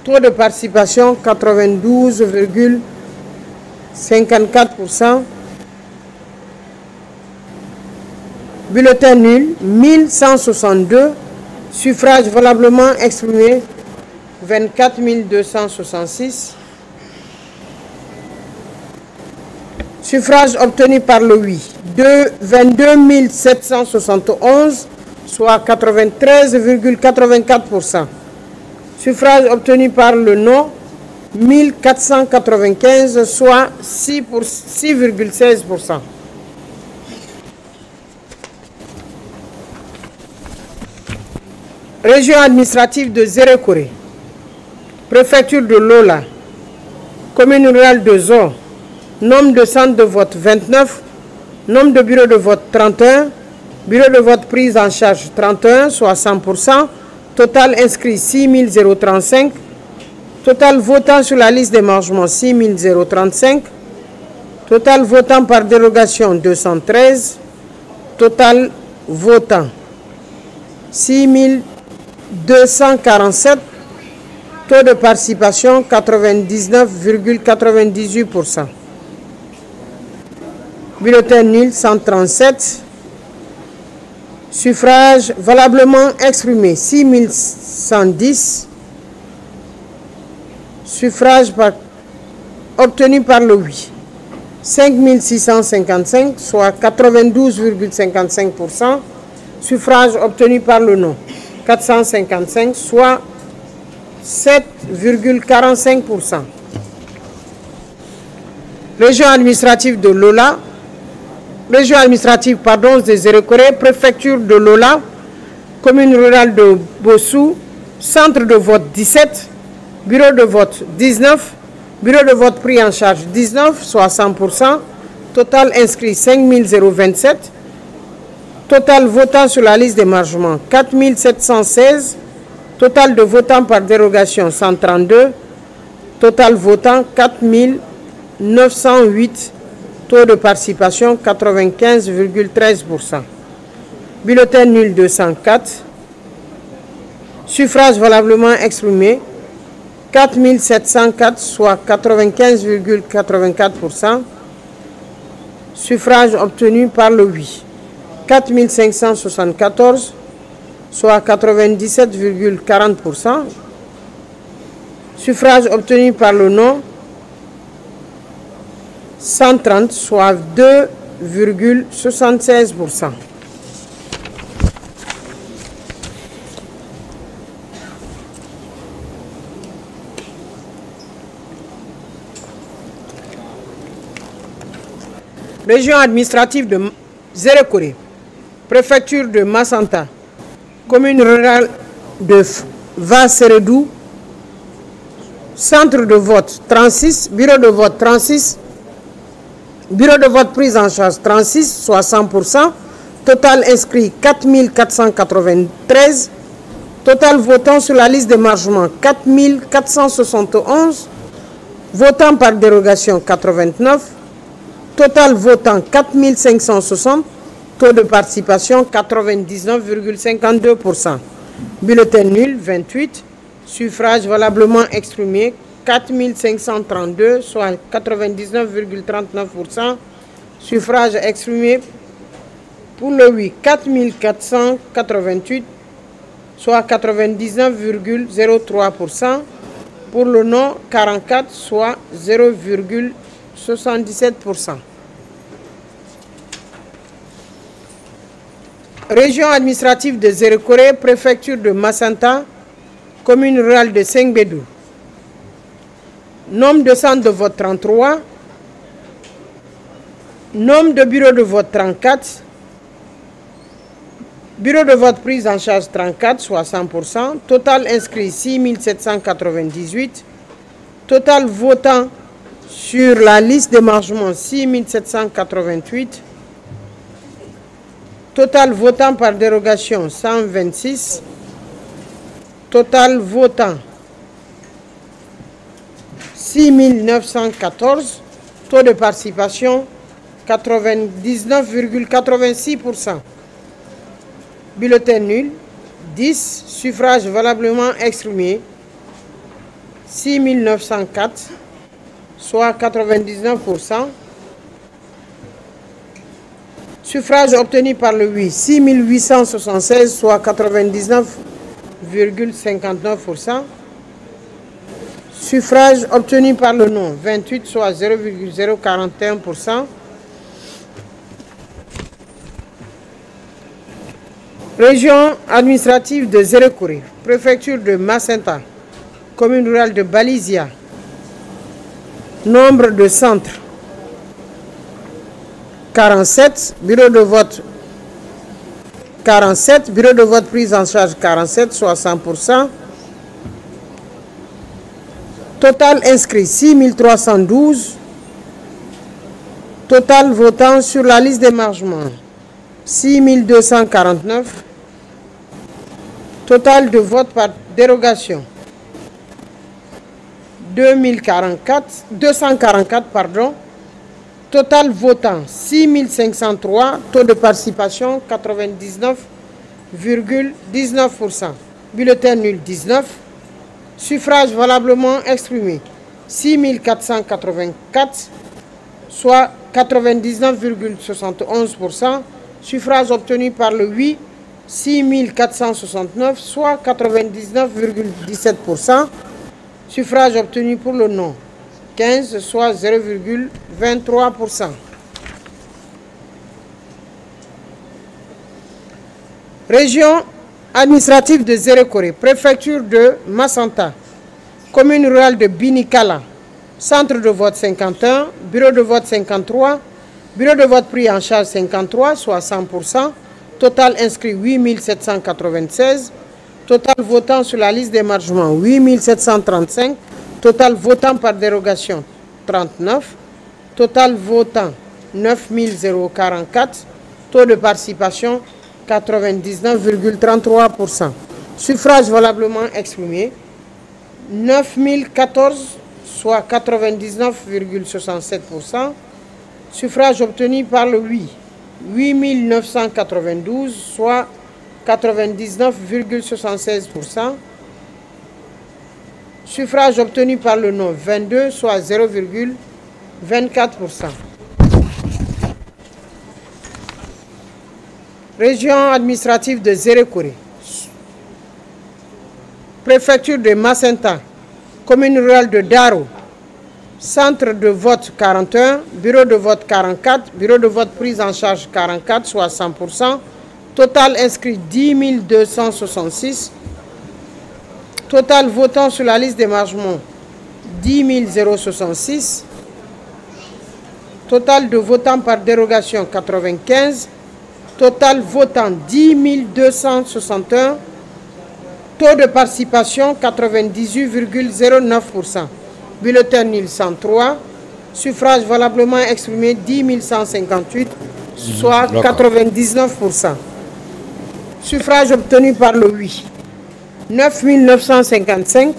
taux de participation 92,54%, bulletin nul 1162, suffrage valablement exprimé 24 266, suffrage obtenu par le oui 22 771, soit 93,84%. Suffrage obtenu par le non 1495, soit 6,16%. Région administrative de Zérekoré, préfecture de Lola, commune rurale de Zo, nombre de centres de vote 29, nombre de bureaux de vote 31, bureau de vote prise en charge 31, soit 100%, total inscrit 6035, total votant sur la liste d'émargement 6035, total votant par dérogation 213, total votant 6247, taux de participation 99,98%. Bulletin nul 137, suffrage valablement exprimé 6110, suffrage obtenu par le oui 5655, soit 92,55%, suffrage obtenu par le non 455, soit 7,45%. Région administrative de Lola, région administrative de Zérekoré, préfecture de Lola, commune rurale de Bossou, centre de vote 17, bureau de vote 19, bureau de vote pris en charge 19, soit 100%, total inscrit 5027, total votant sur la liste d'émargement 4716, total de votants par dérogation 132, total votant 4908, taux de participation 95,13%. Bulletin nul 204, suffrage valablement exprimé 4704, soit 95,84%, suffrage obtenu par le oui 4574, soit 97,40%, Suffrage obtenu par le non, 130, soit 2,76%. Région administrative de Zérekoré, préfecture de Massanta, commune rurale de Vasseredou, centre de vote 36, bureau de vote 36, bureau de vote prise en charge 36, soit 100%, total inscrit 4493, total votant sur la liste d'émargement 4471, votant par dérogation 89, total votant 4560, taux de participation 99,52%. Bulletin nul 28, suffrage valablement exprimé 4532, soit 99,39%. Suffrage exprimé pour le oui 4488, soit 99,03%. Pour le non 44, soit 0,77%. Région administrative de Zérekoré, préfecture de Massanta, commune rurale de Sengbedou. Nombre de centres de vote 33. Nombre de bureaux de vote 34. Bureau de vote prise en charge 34, soit 100%. Total inscrit 6798. Total votant sur la liste d'émargement 6788. Total votant par dérogation 126. Total votant 6914. Taux de participation 99,86%. Bulletin nul 10. Suffrage valablement exprimé 6904, soit 99%. Suffrage obtenu par le oui 6876, soit 99,59%. Suffrage obtenu par le non 28, soit 0,041%. Région administrative de Zérekoré, préfecture de Massenta, commune rurale de Balizia. Nombre de centres 47, bureau de vote 47, bureau de vote prise en charge 47, soit 100%. Total inscrit 6312. Total votant sur la liste d'émargement 6249. Total de vote par dérogation 244, pardon. Total votant 6503, taux de participation 99,19%. Bulletin nul 19. Suffrage valablement exprimé 6484, soit 99,71%. Suffrage obtenu par le oui 6469, soit 99,17%. Suffrage obtenu pour le non 15, soit 0,23%. Région administrative de Zérekoré, préfecture de Massanta, commune rurale de Binikala, centre de vote 51, bureau de vote 53, bureau de vote pris en charge 53, soit 100%, total inscrit 8796, total votant sur la liste d'émargement 8735, total votant par dérogation 39, total votant 9044, taux de participation 99,33%. Suffrage valablement exprimé 9014, soit 99,67%. Suffrage obtenu par le oui 8992, soit 99,76%. Suffrage obtenu par le non 22, soit 0,24%. Région administrative de Zérekoré, préfecture de Massenta, commune rurale de Daro, centre de vote 41, bureau de vote 44, bureau de vote prise en charge 44, soit 100%. Total inscrit 10 266. Total votant sur la liste d'émargement 10 066. Total de votants par dérogation 95. Total votant 10 261. Taux de participation 98,09%. Bulletin nul 103. Suffrage valablement exprimé 10 158, soit 99%. Suffrage obtenu par le oui 9 955.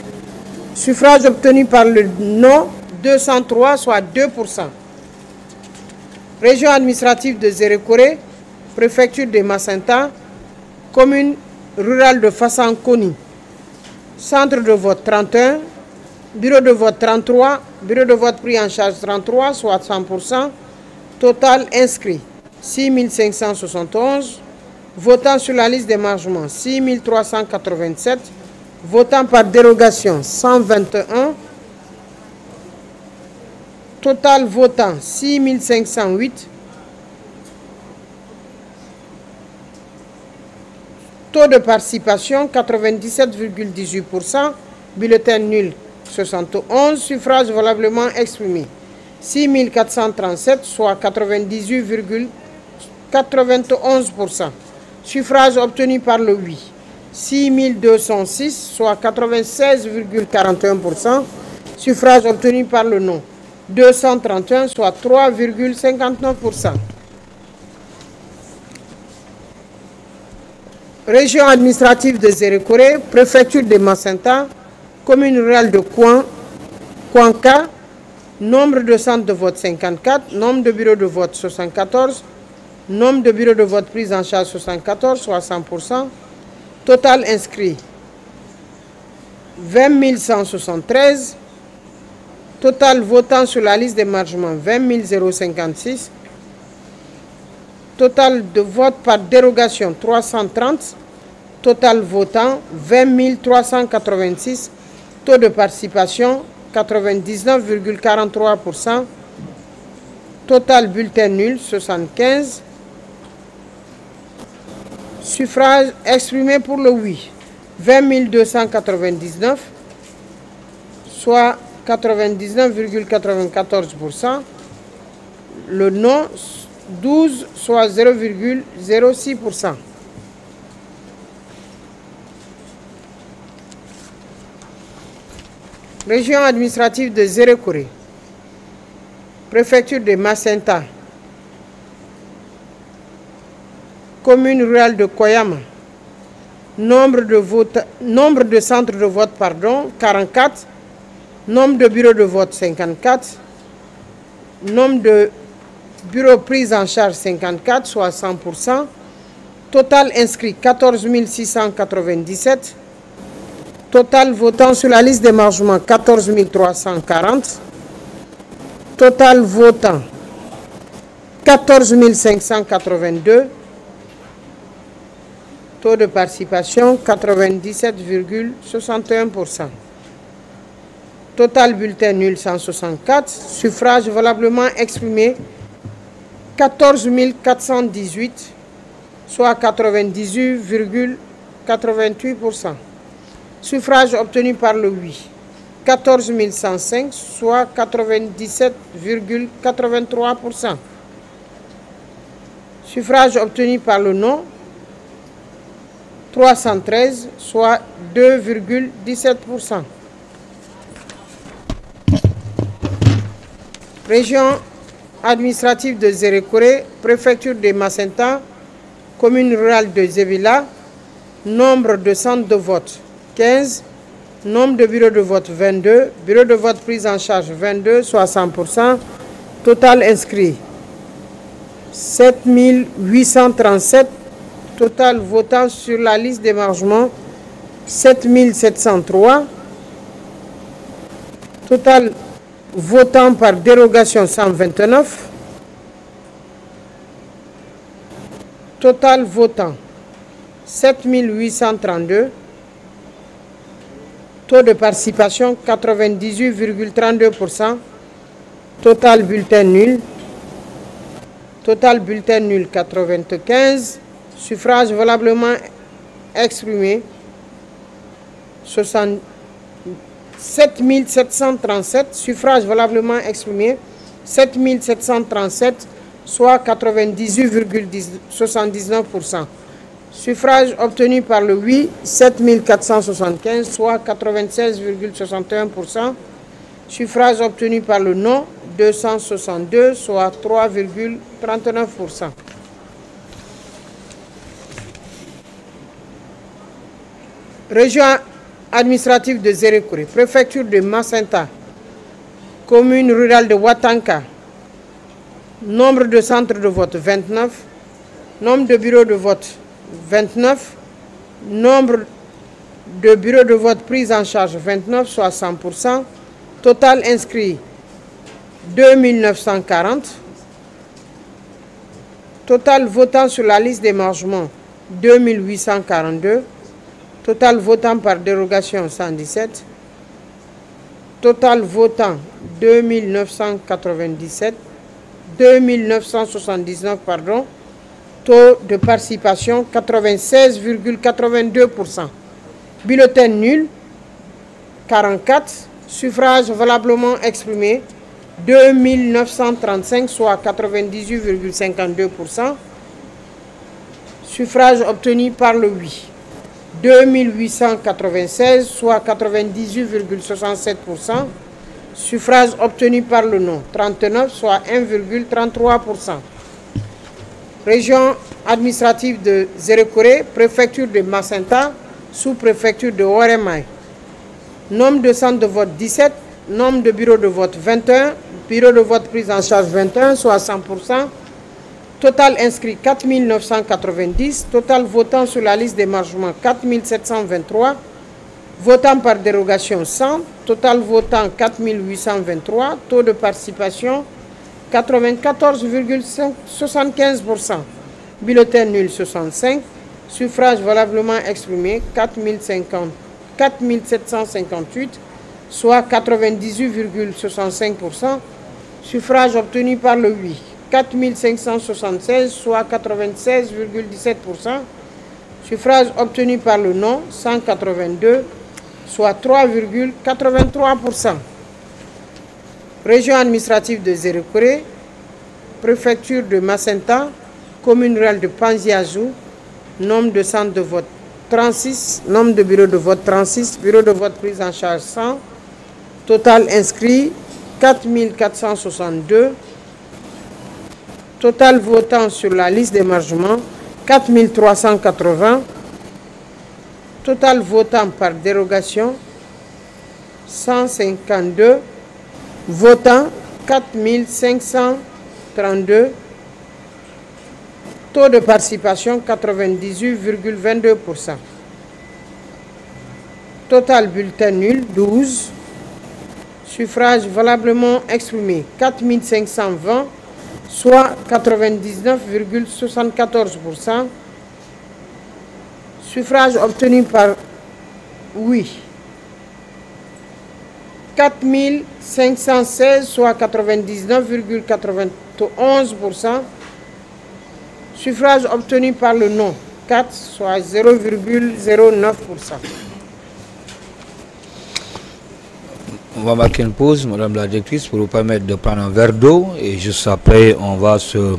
Suffrage obtenu par le non 203, soit 2%. Région administrative de Zérékoré, préfecture de Macenta, commune rurale de Fassankoni, centre de vote 31, bureau de vote 33, bureau de vote pris en charge 33, soit 100%. Total inscrit 6 571. Votant sur la liste d'émargement 6 387. Votant par dérogation 121. Total votant 6 508. Taux de participation 97,18%. Bulletin nul 71. Suffrage valablement exprimé 6 437, soit 98,91%. Suffrage obtenu par le oui 6 206, soit 96,41%. Suffrage obtenu par le non 231, soit 3,59%. Région administrative de Zérékoré, préfecture de Macenta, commune rurale de Kouanka, nombre de centres de vote 54, nombre de bureaux de vote 74, nombre de bureaux de vote pris en charge 74, soit 100%. Total inscrit 20 173. Total votant sur la liste d'émargement 20 056. Total de vote par dérogation 330. Total votant 20 386. Taux de participation 99,43%. Total bulletin nul 75. Suffrage exprimé pour le oui 20 299, soit 99,94%. Le non 12, soit 0,06%. Région administrative de Zérékoré, préfecture de Macenta, commune rurale de Koyama, nombre de centres de vote 44, nombre de bureaux de vote 54, nombre de bureaux pris en charge 54, soit 100%. Total inscrit 14 697. Total votant sur la liste d'émargement 14 340. Total votant 14 582. Taux de participation 97,61%. Total bulletin nul 164. Suffrage valablement exprimé 14 418, soit 98,88%. Suffrage obtenu par le oui 14 105, soit 97,83%. Suffrage obtenu par le non 313, soit 2,17%. Région administrative de Zérékoré, préfecture de Macenta, commune rurale de Zébila, nombre de centres de vote 15, nombre de bureaux de vote 22, bureau de vote pris en charge 22, soit 100%. Total inscrit 7 837. Total votant sur la liste d'émargement 7 703. Total votant par dérogation 129. Total votant 7 832. Taux de participation 98,32%. Total bulletin nul. Total bulletin nul 95. Suffrage valablement exprimé 7 737. Suffrage valablement exprimé 7 737, soit 98,79%. Suffrage obtenu par le oui, 7 475, soit 96,61%. Suffrage obtenu par le non, 262, soit 3,39%. Région administrative de Zérékouré, préfecture de Macenta, commune rurale de Watanka. Nombre de centres de vote 29, nombre de bureaux de vote 29, nombre de bureaux de vote pris en charge 29, soit 100%. Total inscrit 2940. Total votant sur la liste d'émargement 2842. Total votant par dérogation 117. Total votant 2997. 2979, pardon. Taux de participation 96,82%. Bulletin nul 44. Suffrage valablement exprimé 2935, soit 98,52%. Suffrage obtenu par le oui 2896, soit 98,67%. Suffrage obtenu par le non 39, soit 1,33%. Région administrative de Zérékouré, préfecture de Macenta, sous-préfecture de Ouaremaï. Nombre de centres de vote 17, nombre de bureaux de vote 21, bureaux de vote pris en charge 21, soit 100%. Total inscrit 4990, total votant sur la liste d'émargement 4723, votant par dérogation 100, total votant 4823, taux de participation 94,75%, bulletin nul 65, suffrage valablement exprimé 4758, soit 98,65%, suffrage obtenu par le oui 4576, soit 96,17%, suffrage obtenu par le non 182, soit 3,83%. Région administrative de Zérékouré, préfecture de Macenta, commune rurale de Panziazou, nombre de centres de vote 36, nombre de bureaux de vote 36, bureaux de vote pris en charge 100, total inscrit 4462, total votant sur la liste d'émargement 4380, total votant par dérogation 152, votant 4532, taux de participation 98,22%. Total bulletin nul 12, suffrage valablement exprimé 4520, soit 99,74%. Suffrage obtenu par oui 4516, soit 99,91%. Suffrage obtenu par le non 4, soit 0,09%. On va marquer une pause, Madame la Directrice, pour vous permettre de prendre un verre d'eau. Et juste après, on va se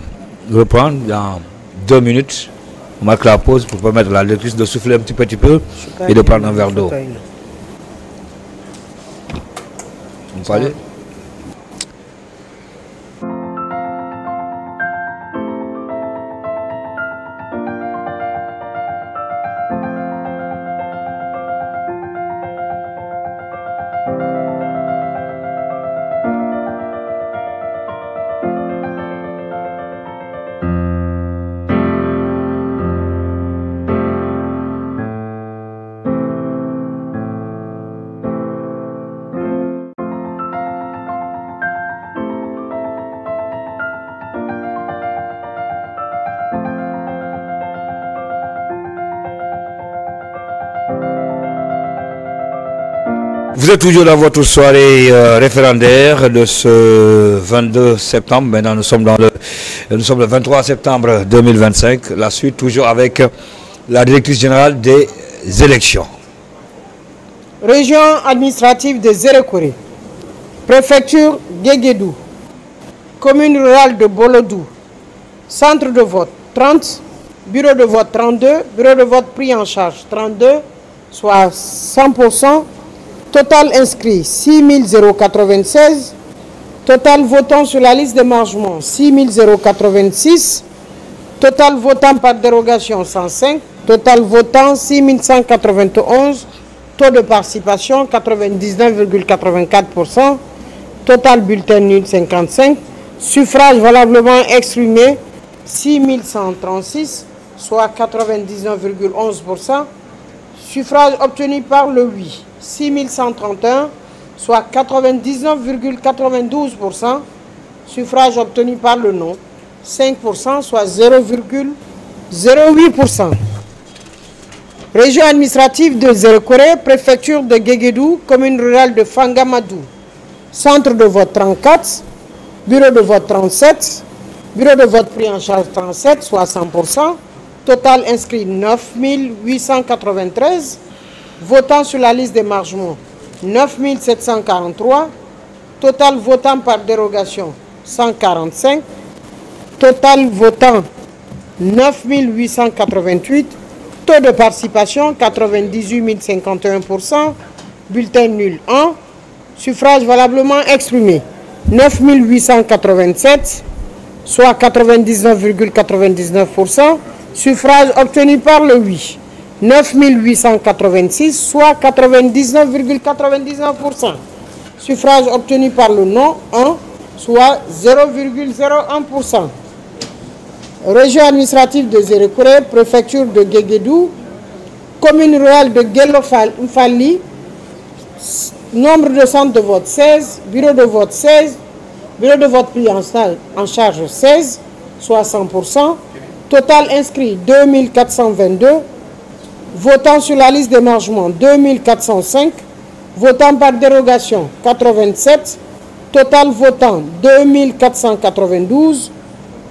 reprendre dans 2 minutes. On marque la pause pour permettre à la Directrice de souffler un petit peu et de prendre un verre d'eau. Vous parlez ? Vous êtes toujours dans votre soirée référendaire de ce 22 septembre. Maintenant, nous sommes le 23 septembre 2025. La suite, toujours avec la directrice générale des élections. Région administrative de Zérekoré, préfecture Guéguédou, commune rurale de Bolodou, centre de vote 30, bureau de vote 32, bureau de vote pris en charge 32, soit 100%, total inscrit 6096, total votant sur la liste d'émargement 6086, total votant par dérogation 105, total votant 6191, taux de participation 99,84%, total bulletin nul 55, suffrage valablement exprimé 6136, soit 99,11%, suffrage obtenu par le oui 6131, soit 99,92%, suffrage obtenu par le non 5%, soit 0,08%. Région administrative de Zérekoré, préfecture de Guéguédou, commune rurale de Fangamadou, centre de vote 34, bureau de vote 37, bureau de vote pris en charge 37, soit 100%, total inscrit 9893, votant sur la liste d'émargement 9743, total votant par dérogation 145, total votant 9888, taux de participation 98 051%, bulletin nul 1, suffrage valablement exprimé 9887, soit 99,99%, suffrage obtenu par le oui 9886, soit 99,99%, suffrage obtenu par le non 1, soit 0,01%. Région administrative de Zérekoré, préfecture de Guéguédou, commune rurale de Guélofali, nombre de centres de vote 16, bureau de vote 16, bureau de vote pris en charge 16, soit 100%, total inscrit 2422, votant sur la liste d'émargement 2405, votant par dérogation 87, total votant 2492,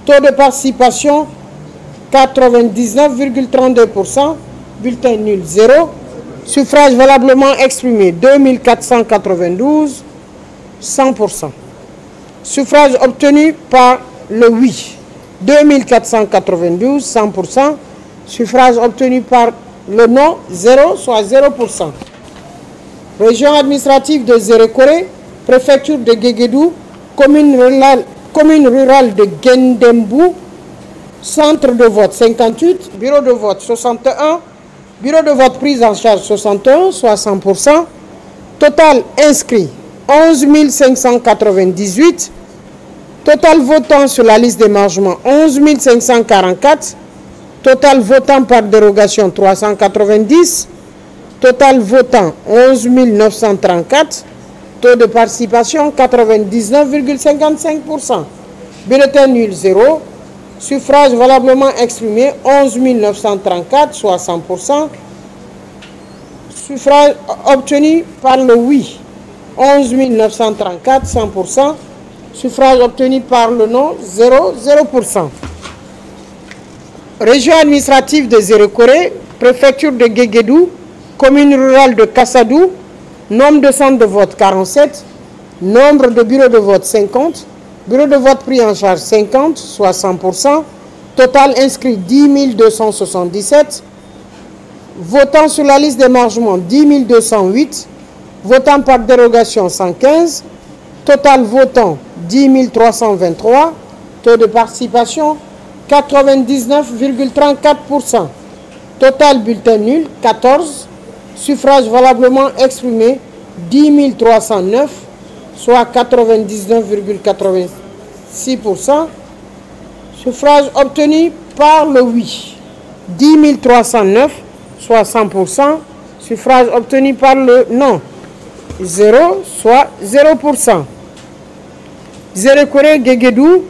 taux de participation 99,32%, bulletin nul 0, suffrage valablement exprimé 2492, 100%. Suffrage obtenu par le oui 2492, 100%. Suffrage obtenu par le non 0, soit 0%. Région administrative de Zérekoré, préfecture de Guéguédou, commune rurale de Gendembou, centre de vote 58, bureau de vote 61, bureau de vote prise en charge 61, soit 100%, total inscrit 11 598, total votant sur la liste d'émargement 11 544, total votant par dérogation 390, total votant 11 934, taux de participation 99,55%. Bulletin nul 0. Suffrage valablement exprimé 11 934, soit 100%. Suffrage obtenu par le oui 11 934, 100%. Suffrage obtenu par le non 0%. Région administrative de Zérekoré, préfecture de Guéguédou, commune rurale de Kassadou, nombre de centres de vote 47, nombre de bureaux de vote 50, bureau de vote pris en charge 50, soit 100%, total inscrit 10 277, votant sur la liste d'émargement 10 208, votant par dérogation 115, total votant 10 323, taux de participation 99,34%, total bulletin nul 14, suffrage valablement exprimé 10 309, soit 99,86%. Suffrage obtenu par le oui 10 309, soit 100%. Suffrage obtenu par le non 0, soit 0%. Zérekoré Guéguédou,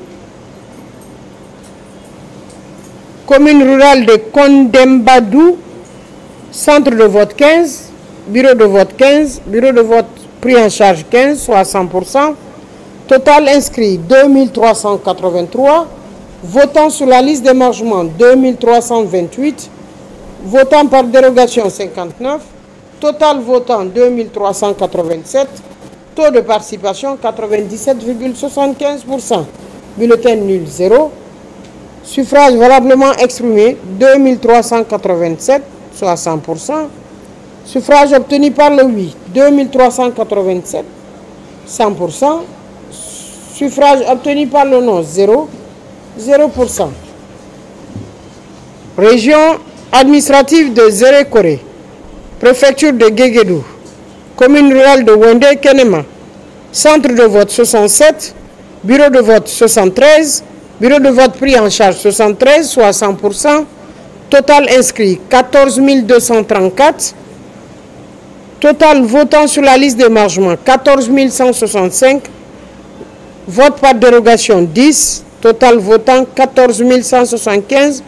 commune rurale de Kondembadou, centre de vote 15, bureau de vote 15, bureau de vote pris en charge 15, soit 100%. Total inscrit 2383. Votants sur la liste d'émargement 2328. Votants par dérogation 59. Total votant 2387. Taux de participation 97,75%. Bulletin nul 0. Suffrage valablement exprimé 2387, soit 100%. Suffrage obtenu par le oui 2387, 100%. Suffrage obtenu par le non 0, 0%. Région administrative de Zérékoré, préfecture de Guéguédou, commune rurale de Wendé-Kenema, centre de vote 67, bureau de vote 73, bureau de vote pris en charge 73, soit 100%. Total inscrit 14 234. Total votant sur la liste d'émargement 14 165. Vote par dérogation 10. Total votant 14 175.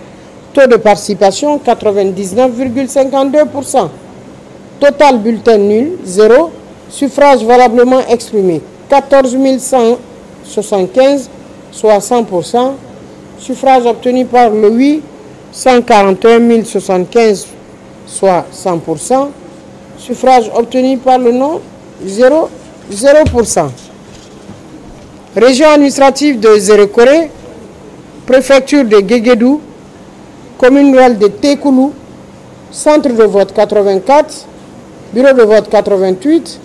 Taux de participation 99,52%. Total bulletin nul 0. Suffrage valablement exprimé 14 175, soit 100%. Suffrage obtenu par le oui 141 075, soit 100%. Suffrage obtenu par le non 0, 0%. Région administrative de Zérékoré, préfecture de Guéguédou, commune rurale de Tékoulou, centre de vote 84, bureau de vote 88,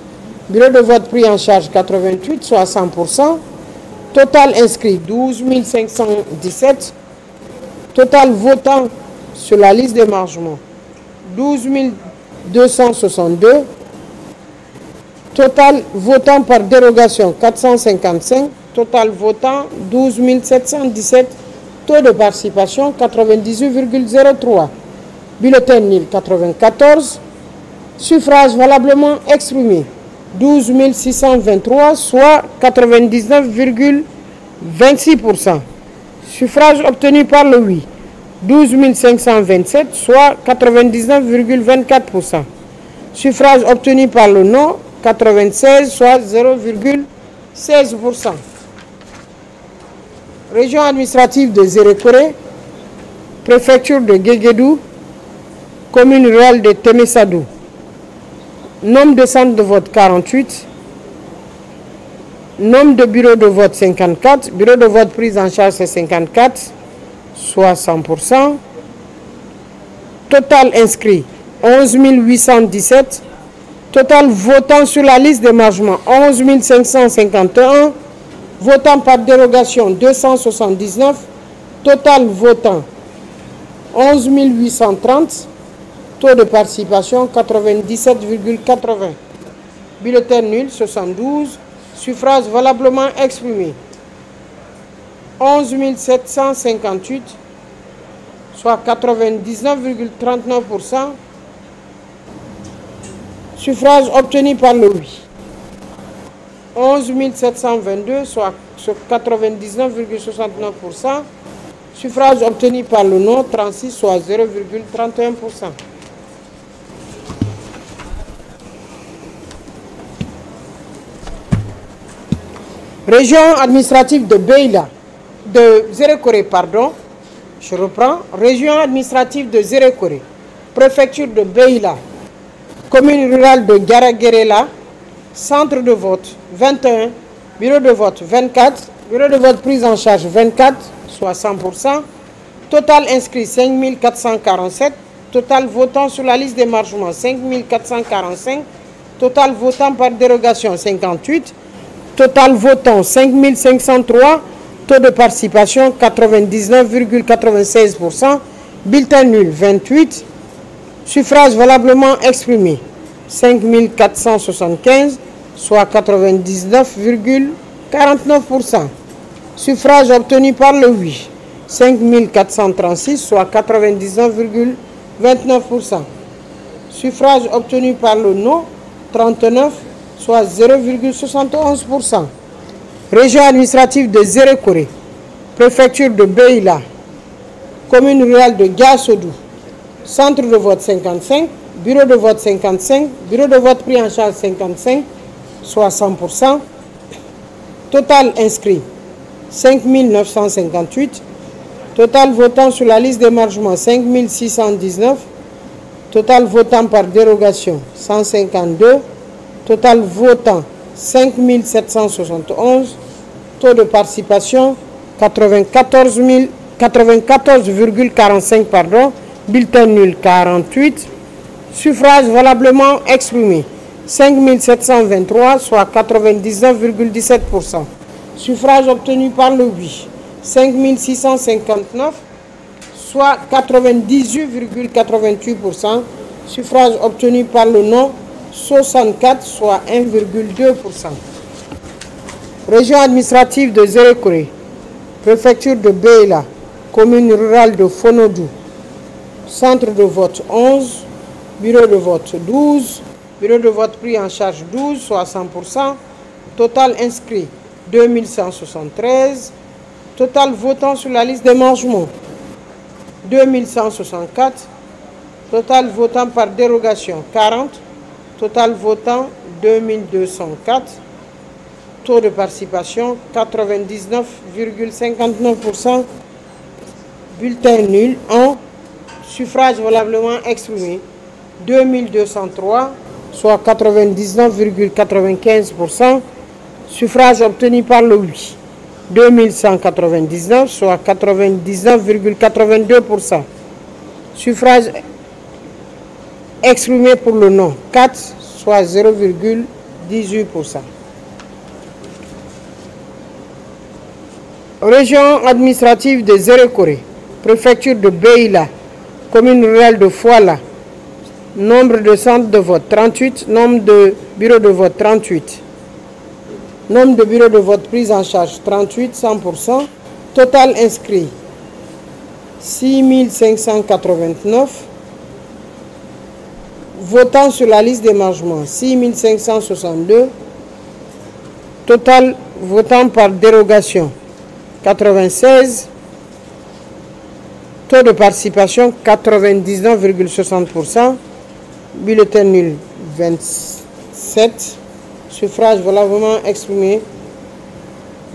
bureau de vote pris en charge 88, soit 100%. Total inscrit 12 517. Total votant sur la liste d'émargement 12 262. Total votant par dérogation 455. Total votant 12 717. Taux de participation 98,03. Bulletin nul 94. Suffrage valablement exprimé 12 623, soit 99,26%. Suffrage obtenu par le oui 12 527, soit 99,24%. Suffrage obtenu par le non 96, soit 0,16%. Région administrative de Zérékoré, préfecture de Guéguédou, commune rurale de Témessadou. Nombre de centres de vote 48. Nombre de bureaux de vote 54. Bureau de vote pris en charge c'est 54, soit 100%. Total inscrit 11 817. Total votant sur la liste d'émargement 11 551. Votant par dérogation 279. Total votant 11 830. Taux de participation 97,80. Bulletin nul 72. Suffrage valablement exprimé 11 758, soit 99,39%. Suffrage obtenu par le oui 11 722, soit 99,69%. Suffrage obtenu par le non 36, soit 0,31%. Région administrative de Beila, de Zérékoré, pardon. Je reprends. Région administrative de Zérékoré, préfecture de Beila, commune rurale de Garaguerela, centre de vote 21, bureau de vote 24, bureau de vote prise en charge 24, soit 100%. Total inscrit 5 447. Total votant sur la liste d'émargement 5 445. Total votant par dérogation 58. Total votant 5 503. Taux de participation 99,96%. Bulletin nul 28. Suffrage valablement exprimé 5 475, soit 99,49%. Suffrage obtenu par le oui 5 436, soit 99,29%. Suffrage obtenu par le non 39, soit 0,71%. Région administrative de Zérékoré, préfecture de Beila, commune rurale de Gassodou, centre de vote 55, bureau de vote 55, bureau de vote pris en charge 55, soit 100%. Total inscrit 5 958. Total votant sur la liste d'émargement 5 619. Total votant par dérogation 152. Total votant 5 771. Taux de participation 94,45 pardon. Bulletin nul 48. Suffrage valablement exprimé 5 723, soit 99,17%. Suffrage obtenu par le oui 5 659, soit 98,88%. Suffrage obtenu par le non 64, soit 1,2%. Région administrative de Zérékoré, préfecture de Béla, commune rurale de Fonodou, centre de vote 11, bureau de vote 12, bureau de vote pris en charge 12, soit 100%, total inscrit 2173, total votant sur la liste d'émargement 2164, total votant par dérogation 40, total votant 2204, taux de participation 99,59%, bulletin nul 1, suffrage valablement exprimé 2203, soit 99,95%, suffrage obtenu par le oui 2199, soit 99,82%, suffrage exprimé pour le non 4, soit 0,18%. Région administrative de Zérékoré, préfecture de Béila, commune rurale de Fouala, nombre de centres de vote 38, nombre de bureaux de vote 38, nombre de bureaux de vote pris en charge 38, 100%, total inscrit 6 589, votant sur la liste d'émargement 6 562, total votant par dérogation 96, taux de participation 99,60%, bulletin nul 27, suffrage valablement exprimé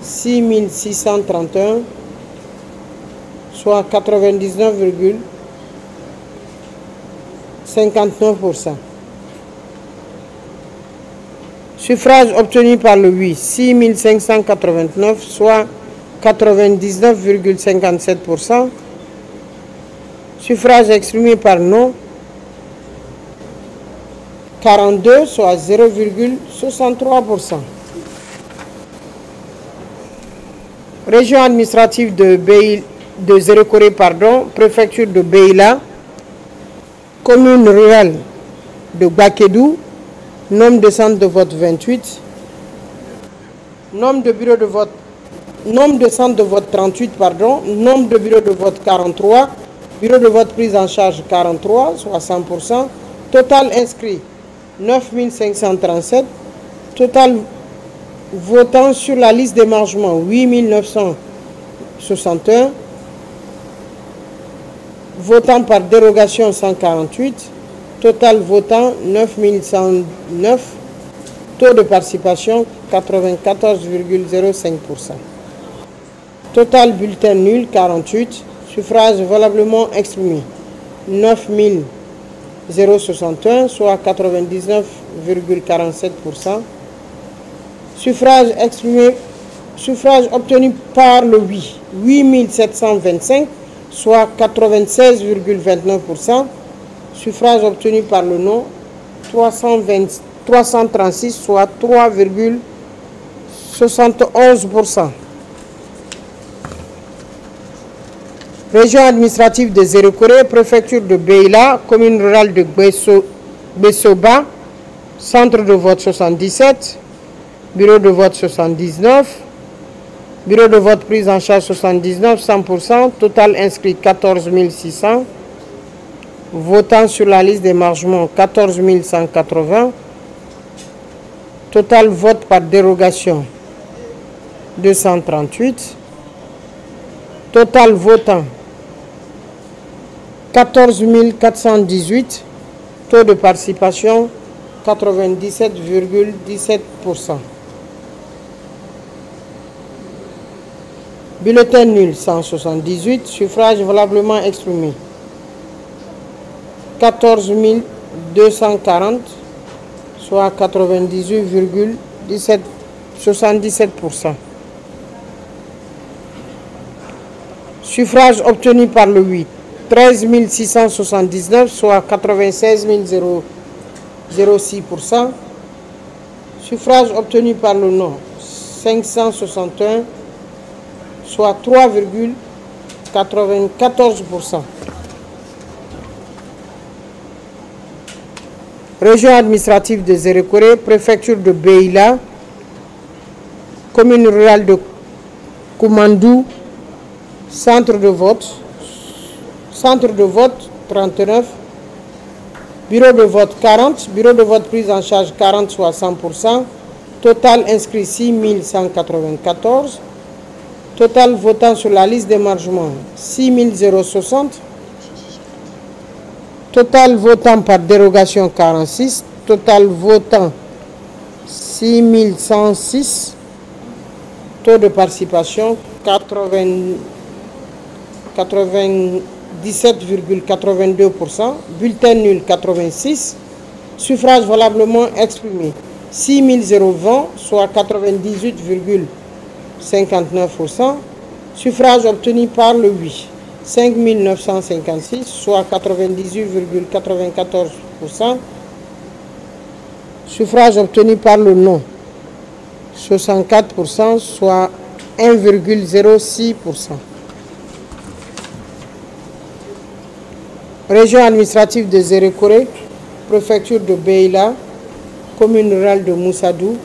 6 631, soit 99,59%. Suffrage obtenu par le oui 6 589, soit 99,57%. Suffrage exprimé par non 42, soit 0,63%. Région administrative de Zérékoré, préfecture de Béila, commune rurale de Bakédou, nombre de centres de vote 28, nombre de bureaux de vote, nombre de centres de vote 38, nombre de bureaux de vote 43, bureau de vote prise en charge 43, soit 100%, total inscrit 9 537, total votant sur la liste d'émargement 8 961, votant par dérogation 148, total votant 9 109, taux de participation 94,05%. Total bulletin nul 48, suffrage valablement exprimé 9 061, soit 99,47%. Suffrage exprimé, suffrage obtenu par le oui 8 725, soit 96,29%. Suffrage obtenu par le non 336, soit 3,71%. Région administrative de Zérékoré, préfecture de Béila, commune rurale de Bessoba, centre de vote 77, bureau de vote 79, bureau de vote prise en charge 79, 100%, total inscrit 14 600, votant sur la liste d'émargement 14 180, total vote par dérogation 238, total votant 14 418, taux de participation 97,17%. Bulletin nul 178, suffrage valablement exprimé 14 240, soit 98,77%. Suffrage obtenu par le oui 13 679, soit 96 006%. Suffrage obtenu par le non 561, soit 3,94%. Région administrative de Zérékoré, préfecture de Beila, commune rurale de Koumandou, centre de vote 39, bureau de vote 40, bureau de vote prise en charge 40, soit 100%, total inscrit 6 194, total votant sur la liste d'émargement 6 060, total votant par dérogation 46, total votant 6 106, taux de participation 97,82%, bulletin nul 86, suffrage valablement exprimé 6 020, soit 98,59%, suffrage obtenu par le oui 5 956, soit 98,94%, suffrage obtenu par le non 64%, soit 1,06%. Région administrative de Zérékoré, préfecture de Beila, commune rurale de Moussadou,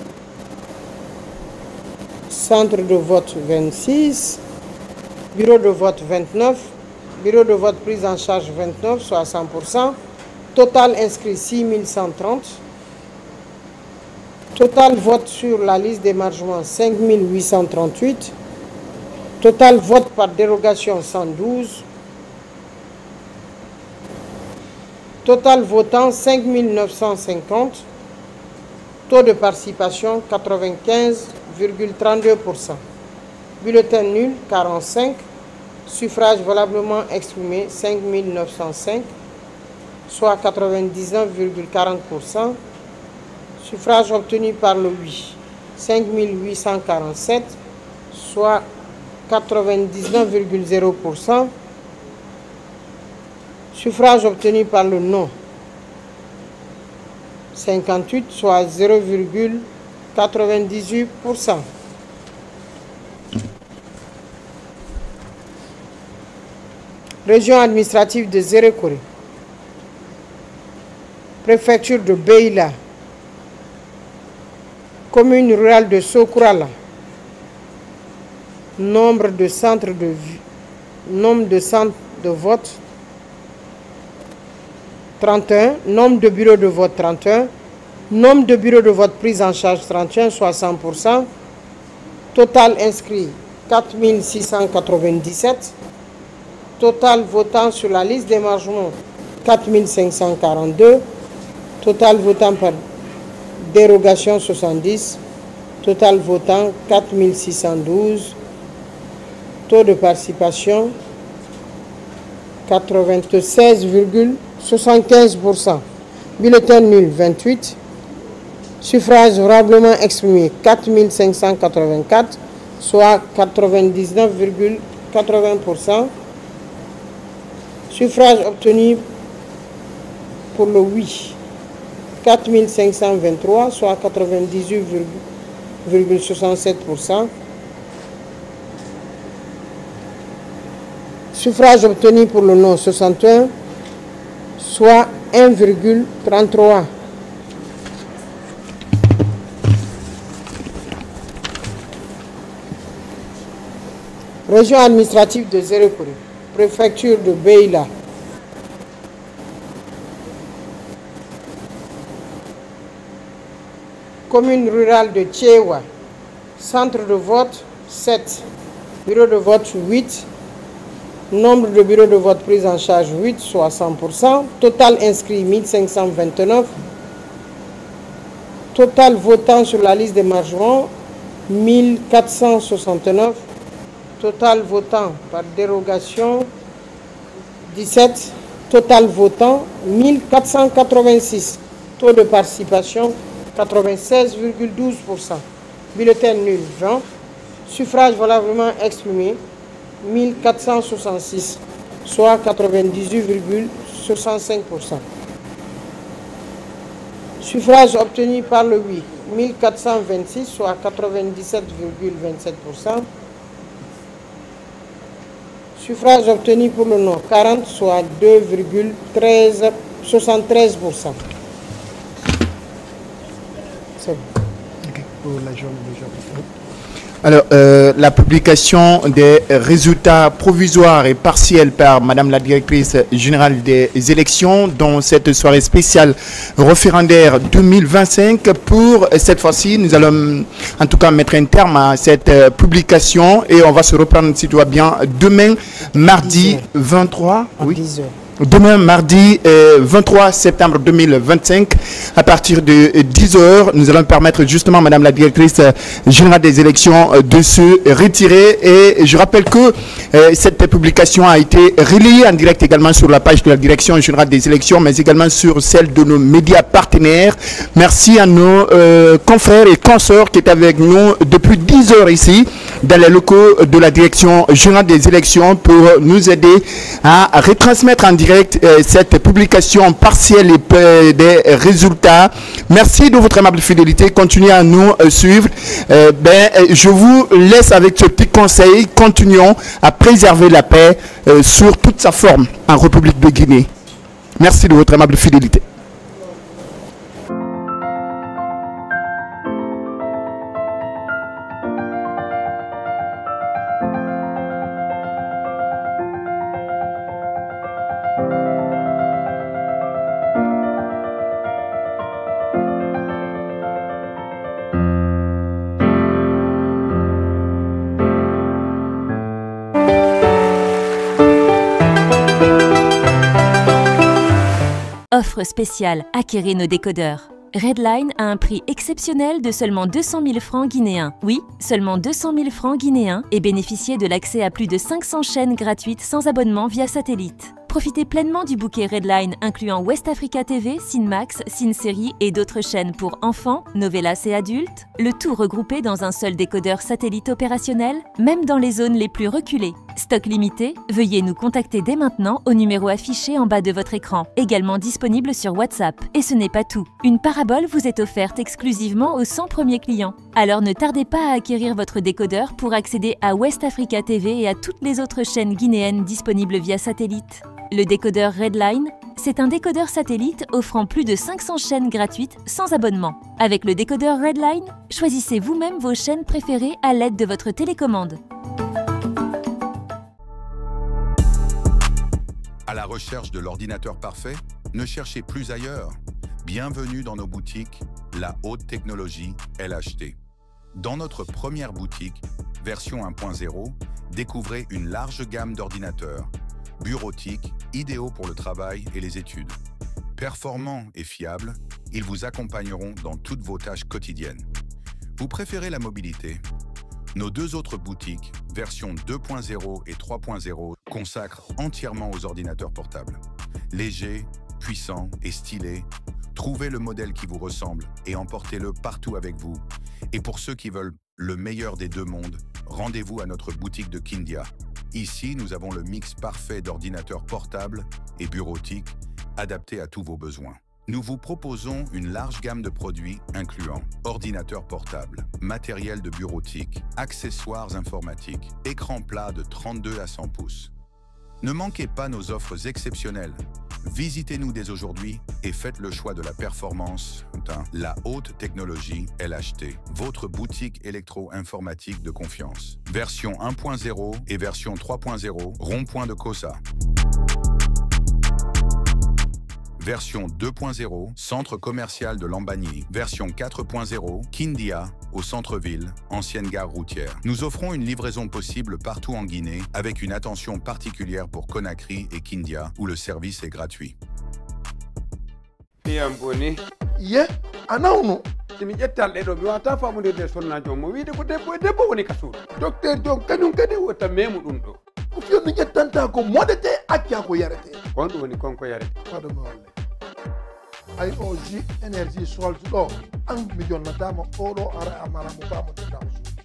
centre de vote 26, bureau de vote 29, bureau de vote prise en charge 29, soit 100%, total inscrit 6 130, total vote sur la liste d'émargement 5 838, total vote par dérogation 112, total votant 5 950, taux de participation 95,32%, bulletin nul 45, suffrage valablement exprimé 5 905, soit 99,40%, suffrage obtenu par le oui 5 847, soit 99,0%, suffrage obtenu par le non 58, soit 0,98%. Région administrative de Zérékoré, préfecture de Beila, commune rurale de Sokourala, nombre de centres de vote 31, nombre de bureaux de vote 31, nombre de bureaux de vote prise en charge 31, soit 100%, total inscrit 4 697, total votant sur la liste d'émargement 4 542, total votant par dérogation 70, total votant 4 612, taux de participation 96,75%, bulletin nul 28, suffrage valablement exprimé 4 584, soit 99,80%, suffrage obtenu pour le oui 4 523, soit 98,67%, suffrage obtenu pour le non 61, soit 1,33%. Région administrative de Zérékoré, préfecture de Beila, commune rurale de Tchewa, centre de vote 7, bureau de vote 8, nombre de bureaux de vote pris en charge 8, soit 100%, total inscrit 1529, Total votant sur la liste des margerons, 1469. Total votant par dérogation, 17. Total votant, 1486. Taux de participation, 96,12%. Bulletin nul, 20. Suffrage valablement exprimé, 1466, soit 98,65%. Suffrage obtenu par le oui, 1426, soit 97,27%. Suffrage obtenu pour le non, 40, soit 2,73%. C'est bon. Okay. Pour la journée déjà. Alors, la publication des résultats provisoires et partiels par Madame la Directrice Générale des Élections dans cette soirée spéciale référendaire 2025. Pour cette fois-ci, nous allons en tout cas mettre un terme à cette publication et on va se reprendre, si tout va bien, demain, mardi 23. À oui. 10 heures. Demain, mardi 23 septembre 2025, à partir de 10h, nous allons permettre justement, Madame la Directrice Générale des Élections, de se retirer. Et je rappelle que cette publication a été relayée en direct également sur la page de la Direction Générale des Élections, mais également sur celle de nos médias partenaires. Merci à nos confrères et consorts qui étaient avec nous depuis 10h ici, dans les locaux de la Direction Générale des Élections, pour nous aider à retransmettre en direct cette publication partielle des résultats. Merci de votre aimable fidélité. Continuez à nous suivre. Je vous laisse avec ce petit conseil. Continuons à préserver la paix sur toute sa forme en République de Guinée. Merci de votre aimable fidélité. Offre spéciale, acquérez nos décodeurs. Redline a un prix exceptionnel de seulement 200 000 francs guinéens. Oui, seulement 200 000 francs guinéens et bénéficiez de l'accès à plus de 500 chaînes gratuites sans abonnement via satellite. Profitez pleinement du bouquet Redline incluant West Africa TV, Cinemax, Cinesérie et d'autres chaînes pour enfants, novellas et adultes, le tout regroupé dans un seul décodeur satellite opérationnel, même dans les zones les plus reculées. Stock limité, veuillez nous contacter dès maintenant au numéro affiché en bas de votre écran, également disponible sur WhatsApp. Et ce n'est pas tout, une parabole vous est offerte exclusivement aux 100 premiers clients. Alors ne tardez pas à acquérir votre décodeur pour accéder à West Africa TV et à toutes les autres chaînes guinéennes disponibles via satellite. Le décodeur Redline, c'est un décodeur satellite offrant plus de 500 chaînes gratuites sans abonnement. Avec le décodeur Redline, choisissez vous-même vos chaînes préférées à l'aide de votre télécommande. À la recherche de l'ordinateur parfait? Ne cherchez plus ailleurs. Bienvenue dans nos boutiques, la haute technologie LHT. Dans notre première boutique, version 1.0, découvrez une large gamme d'ordinateurs, bureautiques, idéaux pour le travail et les études. Performants et fiables, ils vous accompagneront dans toutes vos tâches quotidiennes. Vous préférez la mobilité? Nos deux autres boutiques, version 2.0 et 3.0, consacrent entièrement aux ordinateurs portables. Légers, puissants et stylés, trouvez le modèle qui vous ressemble et emportez-le partout avec vous. Et pour ceux qui veulent le meilleur des deux mondes, rendez-vous à notre boutique de Kindia. Ici, nous avons le mix parfait d'ordinateurs portables et bureautiques adaptés à tous vos besoins. Nous vous proposons une large gamme de produits incluant ordinateurs portables, matériel de bureautique, accessoires informatiques, écran plat de 32 à 100 pouces. Ne manquez pas nos offres exceptionnelles. Visitez-nous dès aujourd'hui et faites le choix de la performance, la haute technologie LHT, votre boutique électro-informatique de confiance. Version 1.0 et version 3.0, rond-point de Kosa. Version 2.0, centre commercial de Lambani. Version 4.0, Kindia, au centre-ville, ancienne gare routière. Nous offrons une livraison possible partout en Guinée, avec une attention particulière pour Conakry et Kindia, où le service est gratuit. Et un bonnet. Yeah, ah non, non. simi ƴettalɗe ɗo mi wawata famudirde sonnajo mo wiide ko debbo e debbo woni ka suudu docteur jon kañum kadi wota memu ɗum ɗo ko fiyonno ƴettanta ko moɗete acca ko yarete kon ɗum woni konko yarete waɗumi holle ay o ji énergie solte ɗo an mi jonnatama oɗo ara amara mo famodirtamo suudu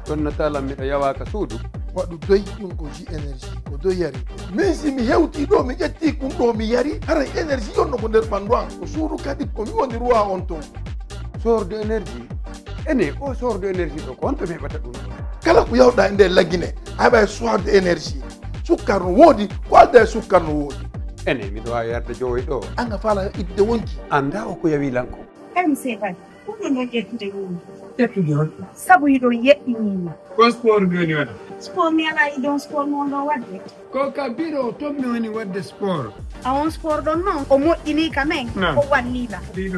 jonnatalam miɗo yawa ka suudu waɗu doyi ɗum ko ji énergie ko doyi yari min si mi hewti ɗo mi ƴetti ɗum ɗo mi yari haray énergie yonno ko nder ɓanndu an ko suudu kadi ko mi woni ruwa on ton sorde énergie ene o sorde énergie ɗo ko honto mi heɓata ɗum kala ko yawɗa e nder laggine a heɓa soorde énergie sukkar no woodi ko alda e sukkar no woodi ene miɗo wawi yarde jowoy ɗo anga faala idde wonki anda o ko yawi lanko kam seeɗan ɗum ɗon ƴettude mum ƴettude on sabu yiɗon yeɗɗinima kon sport joni waɗa sport mi ala yiɗon sport mon ɗon wadde ko ka mbiɗo toon mi woni wadde sport a on sport ɗon noon o moƴƴini ka men o wallila ɗiɗo